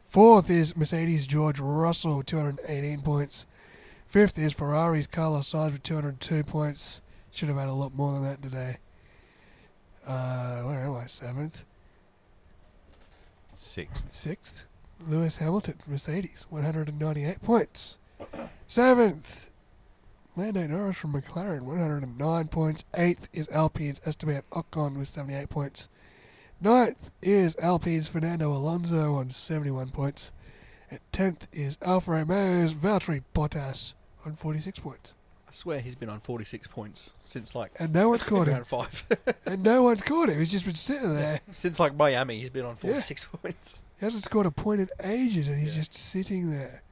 Fourth is Mercedes' George Russell, 218 points. Fifth is Ferrari's Carlos Sainz with 202 points. Should have had a lot more than that today. Where am I? Seventh? Sixth. Lewis Hamilton, Mercedes, 198 points. Seventh, Lando Norris from McLaren, 109 points. Eighth is Alpine's Esteban Ocon with 78 points. Ninth is Alpine's Fernando Alonso on 71 points. And 10th is Alfa Romeo's Valtteri Bottas on 46 points. I swear he's been on 46 points since And no one's caught him. round 5. And no one's caught him. He's just been sitting there. Since Miami, he's been on 46 points. He hasn't scored a point in ages, and he's just sitting there.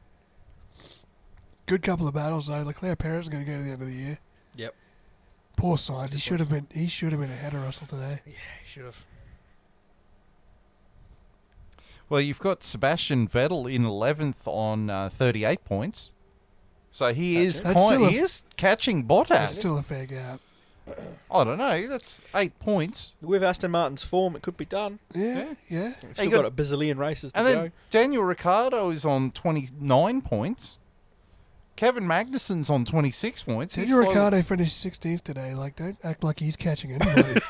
Good couple of battles though. Leclerc Perez is going to go to the end of the year. Yep. Poor Sainz. He should have been ahead of Russell today. Yeah, he should have. Well, you've got Sebastian Vettel in 11th on 38 points. So he is catching Bottas. That's still a fair gap. I don't know. That's 8 points. With Aston Martin's form, it could be done. Yeah. We've still got a bazillion races to and go. then Daniel Ricciardo is on 29 points. Kevin Magnussen's on 26 points. Daniel Ricciardo finished 16th today. Don't act like he's catching anybody.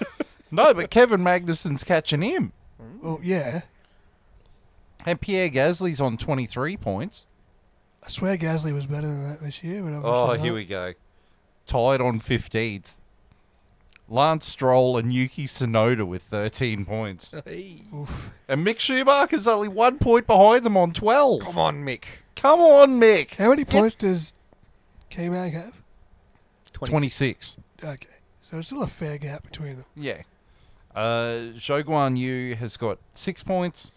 No, but Kevin Magnussen's catching him. Well, yeah. And Pierre Gasly's on 23 points. I swear Gasly was better than that this year. But Oh, here we go. Tied on 15th. Lance Stroll and Yuki Tsunoda with 13 points. Hey. Oof. And Mick Schumacher's only 1 point behind them on 12. Come on, Mick. Come on, Mick. How many points does K-Mag have? 26. Okay. So it's still a fair gap between them. Yeah. Zhou Guan Yu has got 6 points.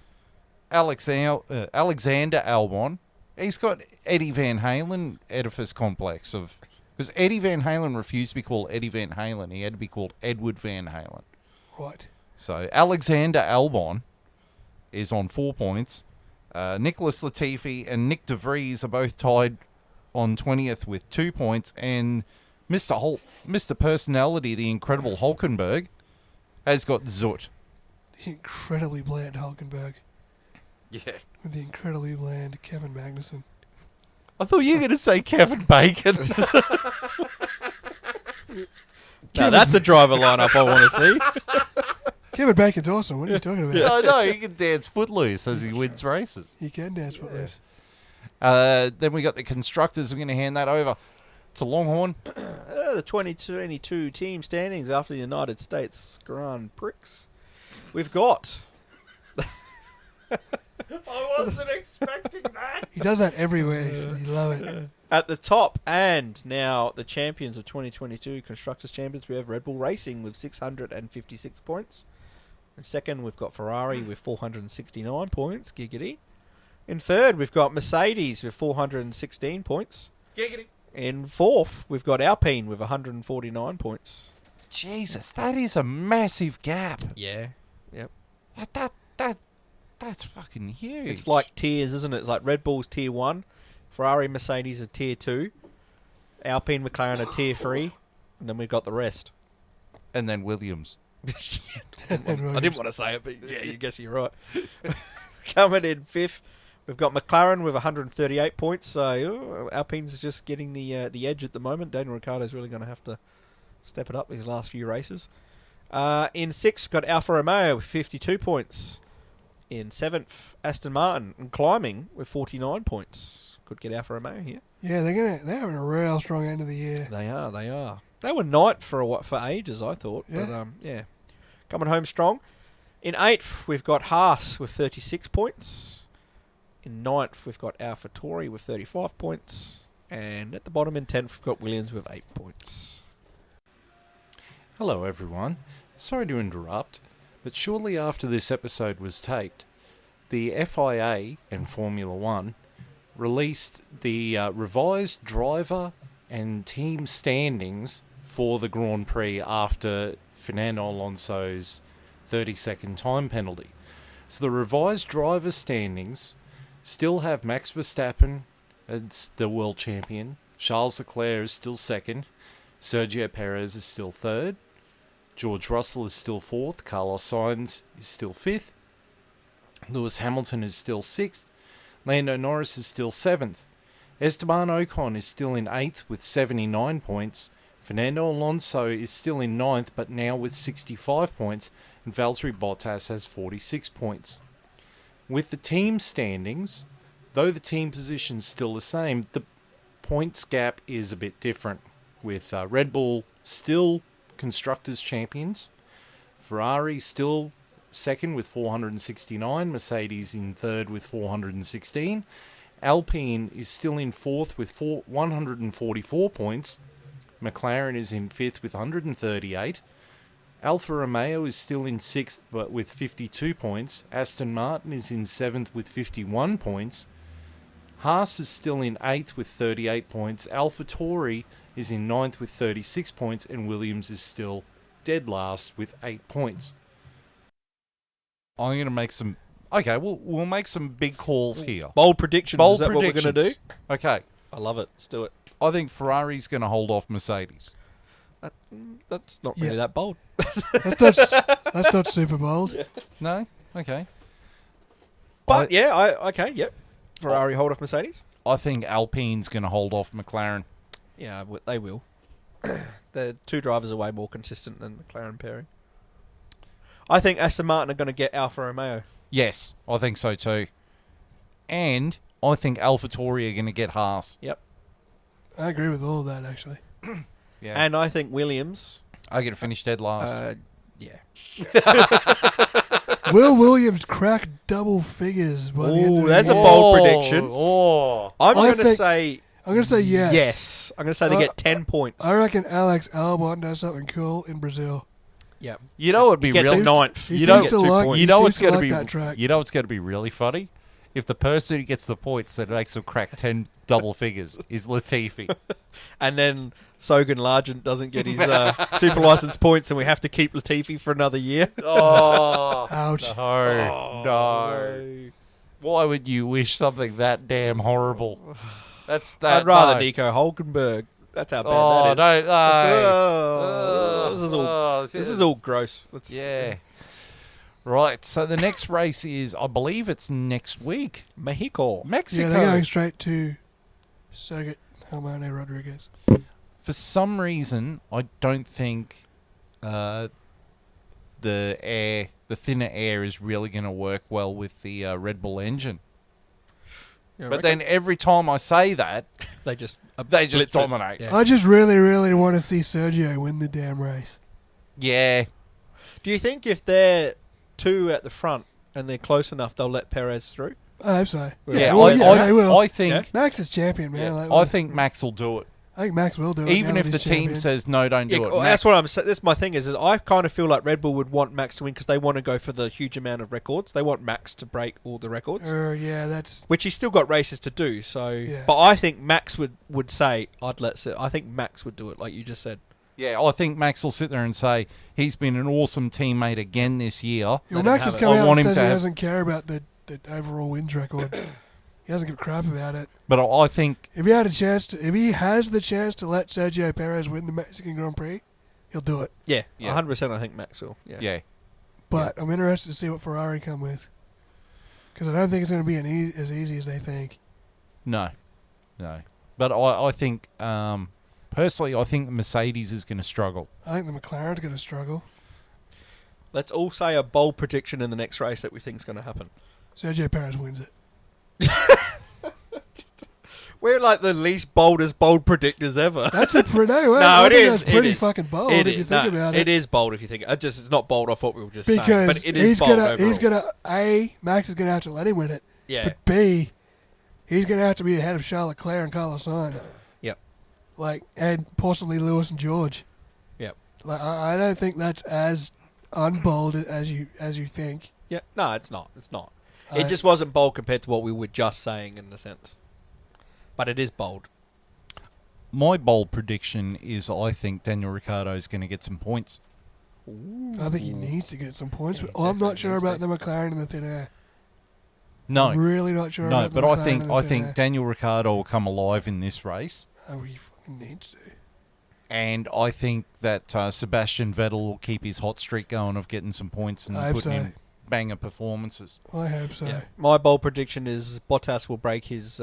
Alexander Albon. He's got Eddie Van Halen, Edifice Complex of... Because Eddie Van Halen refused to be called Eddie Van Halen. He had to be called Edward Van Halen. Right. So Alexander Albon is on 4 points. Nicholas Latifi and Nick De Vries are both tied on 20th with 2 points. And Mr. Personality, the incredible Hulkenberg, has got Zut. The incredibly bland Hulkenberg. Yeah. With the incredibly bland Kevin Magnussen. I thought you were going to say Kevin Bacon. Now that's a driver lineup I want to see. Kevin Bacon's awesome. What are you talking about? I know, he can dance footloose as he wins races. He can dance footloose. Then we got the constructors. We're going to hand that over to Longhorn. The 2022 team standings after the United States Grand Prix. We've got... I wasn't expecting that. He does that everywhere. So you love it. At the top, and now the champions of 2022 Constructors Champions, we have Red Bull Racing with 656 points. In second, we've got Ferrari with 469 points. Giggity. In third, we've got Mercedes with 416 points. Giggity. In fourth, we've got Alpine with 149 points. Jesus, that is a massive gap. Yeah. Yep. That's fucking huge. It's like tiers, isn't it? It's like Red Bull's tier 1, Ferrari, Mercedes are tier 2, Alpine, McLaren are tier 3, and then we've got the rest. And then Williams. I didn't want to say it, but yeah, you guess you're right. Coming in fifth, we've got McLaren with 138 points. So Alpine's just getting the edge at the moment. Daniel Ricciardo's really going to have to step it up these last few races. In sixth, we've got Alfa Romeo with 52 points. In seventh, Aston Martin and climbing with 49 points. Could get Alfa Romeo here. Yeah, they're having a real strong end of the year. They are. They were ninth for ages, I thought. Yeah. But yeah, coming home strong. In eighth, we've got Haas with 36 points. In ninth, we've got AlphaTauri with 35 points. And at the bottom in 10th, we've got Williams with 8 points. Hello, everyone. Sorry to interrupt, but shortly after this episode was taped, the FIA and Formula One released the revised driver and team standings for the Grand Prix after Fernando Alonso's 30-second time penalty. So the revised driver standings still have Max Verstappen as the world champion, Charles Leclerc is still second. Sergio Perez is still third. George Russell is still fourth. Carlos Sainz is still fifth. Lewis Hamilton is still sixth. Lando Norris is still seventh. Esteban Ocon is still in eighth with 79 points. Fernando Alonso is still in ninth, but now with 65 points. And Valtteri Bottas has 46 points. With the team standings, though the team position's still the same, the points gap is a bit different. With Red Bull still Constructors' champions. Ferrari still second with 469. Mercedes in third with 416. Alpine is still in fourth with 144 points. McLaren is in fifth with 138. Alfa Romeo is still in sixth but with 52 points. Aston Martin is in seventh with 51 points. Haas is still in eighth with 38 points. AlphaTauri is in ninth with 36 points. And Williams is still dead last with 8 points. I'm going to make some... Okay, we'll make some big calls here. Bold predictions. Is that what we're going to do? Okay. I love it. Let's do it. I think Ferrari's going to hold off Mercedes. That's not really that bold. That's not super bold. Yeah. No? Okay. But okay, yep. Ferrari hold off Mercedes? I think Alpine's going to hold off McLaren. Yeah, they will. The two drivers are way more consistent than McLaren pairing. I think Aston Martin are going to get Alfa Romeo. Yes, I think so too. And I think AlphaTauri are going to get Haas. Yep. I agree with all of that, actually. Yeah. And I think Williams... are going to finish dead last. Yeah. Will Williams crack double figures by the end of the that's year? a bold prediction. I'm going to say yes. Yes. I'm going to say they get 10 points. I reckon Alex Albon does something cool in Brazil. Yeah. You know what would be really ninth. You know what's going to be really funny? If the person who gets the points that makes them crack 10 double figures is Latifi. And then Sogan Largent doesn't get his super license points and we have to keep Latifi for another year. Oh, ouch. No. Why would you wish something that damn horrible? I'd rather Nico Hulkenberg. That's how bad that is. This is all gross. Yeah. Right, so the next race is, I believe it's next week. Mexico. Yeah, they're going straight to Sergio Rodriguez. For some reason, I don't think the thinner air is really going to work well with the Red Bull engine. But then every time I say that, they just dominate. Yeah. I just really, really want to see Sergio win the damn race. Yeah. Do you think if they're two at the front and they're close enough, they'll let Perez through? I hope so. Yeah, they will. I think Max is champion, man. Yeah. I think Max will do it. I think Max will do it. Even if the team says no, don't do it. That's what I'm saying. That's my thing is I kind of feel like Red Bull would want Max to win because they want to go for the huge amount of records. They want Max to break all the records. That's which he's still got races to do. So, yeah. But I think Max would say I think Max would do it, like you just said. Yeah, I think Max will sit there and say he's been an awesome teammate again this year. Yeah, Max has come out and says he doesn't care about the overall wins record. He doesn't give a crap about it. But I think if he has the chance to let Sergio Perez win the Mexican Grand Prix, he'll do it. Yeah, 100%. I think Max will. Yeah. But I'm interested to see what Ferrari come with, because I don't think it's going to be as easy as they think. No. But I think personally, I think the Mercedes is going to struggle. I think the McLaren's going to struggle. Let's all say a bold prediction in the next race that we think is going to happen. Sergio Perez wins it. We're like the least bold predictors ever. That's a pretty. No, it is. That's pretty fucking bold if you think about it. It is bold if you think. It's not bold. I thought we were just because saying, but it is bold overall. Max is gonna have to let him win it. Yeah. But B, he's gonna have to be ahead of Charles Leclerc and Carlos Sainz. Yep. And possibly Lewis and George. Yep. I don't think that's as unbold as you think. Yeah. No, it's not. It's not. It just wasn't bold compared to what we were just saying in a sense. But it is bold. My bold prediction is I think Daniel Ricciardo is going to get some points. Ooh. I think he needs to get some points, but I'm not sure about the McLaren in the thin air. No. I'm really not sure about the McLaren in the thin air. I think Daniel Ricciardo will come alive in this race. Oh, he fucking needs to. And I think that Sebastian Vettel will keep his hot streak going of getting some points and I hope putting so. in banger performances. I hope so. Yeah. My bold prediction is Bottas will break his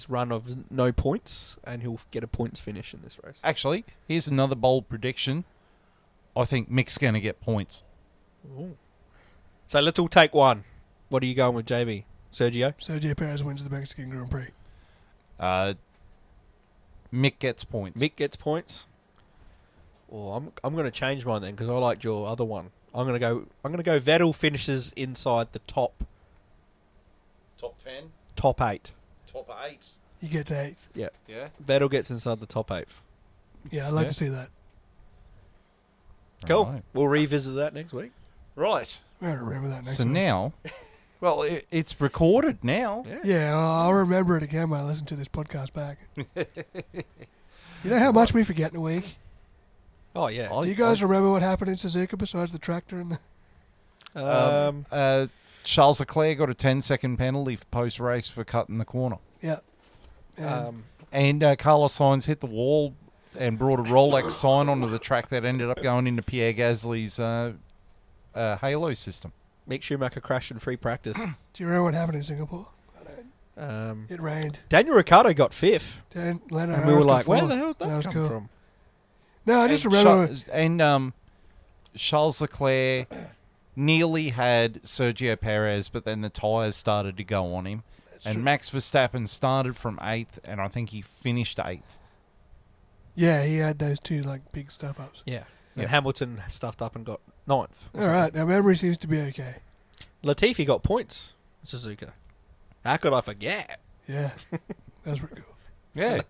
run of no points, and he'll get a points finish in this race. Actually, here's another bold prediction. I think Mick's going to get points. Ooh. So let's all take one. What are you going with, JB? Sergio? Sergio Perez wins the Mexican Grand Prix. Mick gets points. Mick gets points. Oh, I'm going to change mine then because I liked your other one. I'm going to go Vettel finishes inside the top 10? top 8. Top 8? You get to 8th. Yeah. Yeah. Vettel gets inside the top 8. Yeah, I'd like Yeah. to see that. Cool. Right. We'll revisit that next week. Right. I don't remember that next So week. now, well, it's recorded now. Yeah, I'll remember it again when I listen to this podcast back. You know how much we forget in a week? Oh, yeah. Do you guys remember what happened in Suzuka besides the tractor and the... Charles Leclerc got a 10-second penalty for post-race for cutting the corner. Yeah. And And Carlos Sainz hit the wall and brought a Rolex sign onto the track that ended up going into Pierre Gasly's halo system. Mick Schumacher crashed in free practice. do you remember what happened in Singapore? It rained. Daniel Ricciardo got 5th. And Lando And we were Norris got like, where fourth. the hell did that was come cool. from? No, I just remember... Charles Leclerc nearly had Sergio Perez, but then the tyres started to go on him. And true. Max Verstappen started from 8th, and I think he finished 8th. Yeah, he had those two big stuff-ups. Yeah. Yeah. And Hamilton stuffed up and got 9th. All right, now memory seems to be okay. Latifi got points in Suzuka. How could I forget? Yeah, that was pretty cool. Yeah.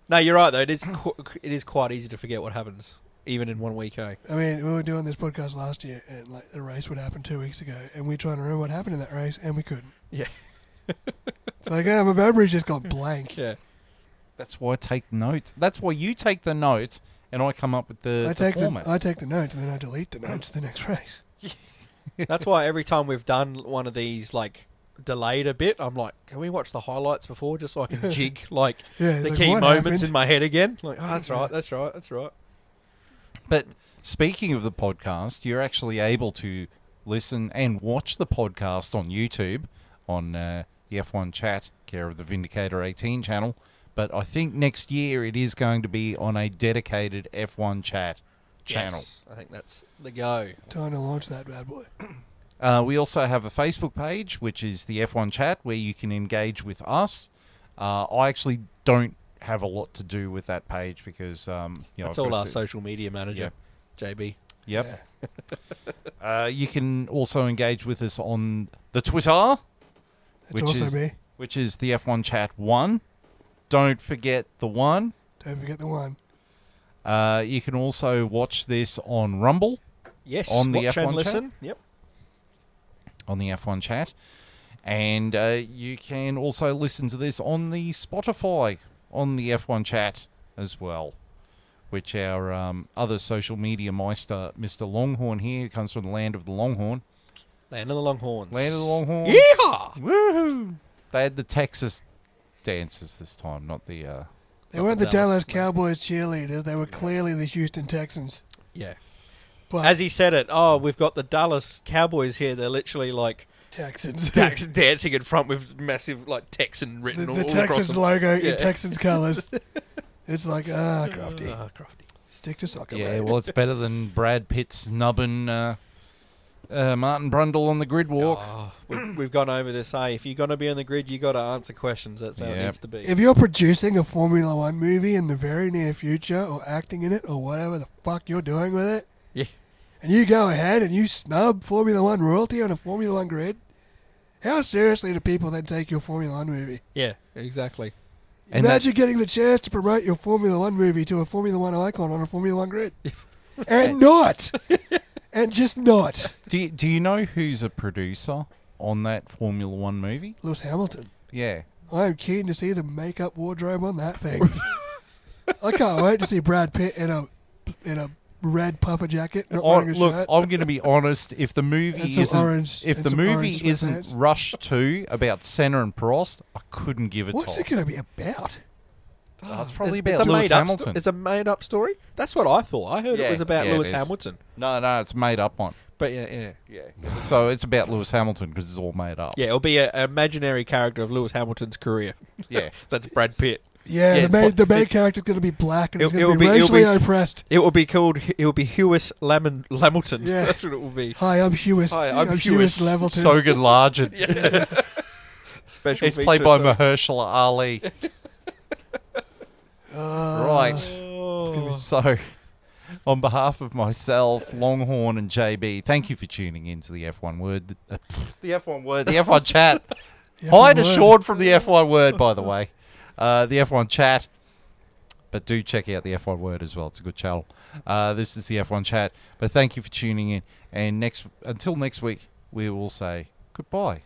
No, you're right, though. It is quite easy to forget what happens, even in 1 week, eh? I mean, we were doing this podcast last year, and the race would happen 2 weeks ago, and we tried to remember what happened in that race, and we couldn't. Yeah. It's like, my memory's just got blank. Yeah. That's why I take notes. That's why you take the notes, and I come up with the format. I take the notes, and then I delete the notes the next race. That's why every time we've done one of these, delayed a bit, I'm like, can we watch the highlights before just so I can jig, Yeah, the it's key what moments happened? in my head again? Like, oh, that's Yeah. right, that's right, that's right. But speaking of the podcast, you're actually able to listen and watch the podcast on YouTube on the F1 Chat, care of the Vindicator 18 channel. But I think next year it is going to be on a dedicated F1 Chat channel. Yes, I think that's the go. Time to launch that bad boy. We also have a Facebook page, which is the F1 Chat, where you can engage with us. I actually don't have a lot to do with that page because That's I've all got our to- social media manager, JB. Yep. Yeah. You can also engage with us on the Twitter, It's also me. which is the F1 Chat 1. Don't forget the 1. Don't forget the one. You can also watch this on Rumble, Yes, On the watch and F1 listen. Yep. on the F1 Chat. And you can also listen to this on the Spotify, on the F1 Chat as well, which our other social media meister, Mr. Longhorn here, comes from the land of the Longhorn. Land of the Longhorns. Land of the Longhorns. Yeehaw! Woohoo! They had the Texas dances this time, not the... They Not weren't the the Dallas Dallas, no. Cowboys cheerleaders. They were clearly the Houston Texans. Yeah. But As he said it, we've got the Dallas Cowboys here. They're literally Texans. dancing in front with massive Texan written the all across Texans them. logo Yeah. in Texans colours. It's like, crafty. Crafty. Stick to soccer, Yeah, mate. well, it's better than Brad Pitt snubbing Martin Brundle on the grid walk. We've gone over this. If you're going to be on the grid, you got to answer questions. That's how it Yep. needs to be. If you're producing a Formula One movie in the very near future, or acting in it, or whatever the fuck you're doing with it, Yeah. and you go ahead and you snub Formula One royalty on a Formula One grid, how seriously do people then take your Formula One movie? Yeah, exactly. And Imagine getting the chance to promote your Formula One movie to a Formula One icon on a Formula One grid. And not! And just not. Do you know who's a producer on that Formula One movie? Lewis Hamilton. Yeah. I am keen to see the makeup wardrobe on that thing. I can't wait to see Brad Pitt in a red puffer jacket, not wearing a Look, shirt. I'm going to be honest. If the movie And some isn't, orange- if and the some movie orange isn't sweatpants. Rush 2 about Senna and Prost, I couldn't give a What's toss. it going to be about? it's probably It's about a Lewis made-up Hamilton. It's a made-up story? That's what I thought. I heard it was about Lewis it is. Hamilton. No, it's made up one. But yeah. So it's about Lewis Hamilton because it's all made up. Yeah, it'll be an imaginary character of Lewis Hamilton's career. Yeah. That's Brad Pitt. Yeah, Yeah, the main character's going to be black and he's It'll going to be be- it'll racially be- oppressed. It will be Huis Lamilton. Yeah. That's what it will be. Hi, I'm Hewis. Hi, I'm Hewis Hewis. Levelton. Sogan Largent. Special It's played feature, by so- Mahershala Ali. Right. Oh. So, on behalf of myself, Longhorn, and JB, thank you for tuning in to the F1 Word. The F1 Chat. Hi to Sean from the F1 Word, by the way. The F1 Chat. But do check out the F1 Word as well. It's a good channel. This is the F1 Chat. But thank you for tuning in. And until next week, we will say goodbye.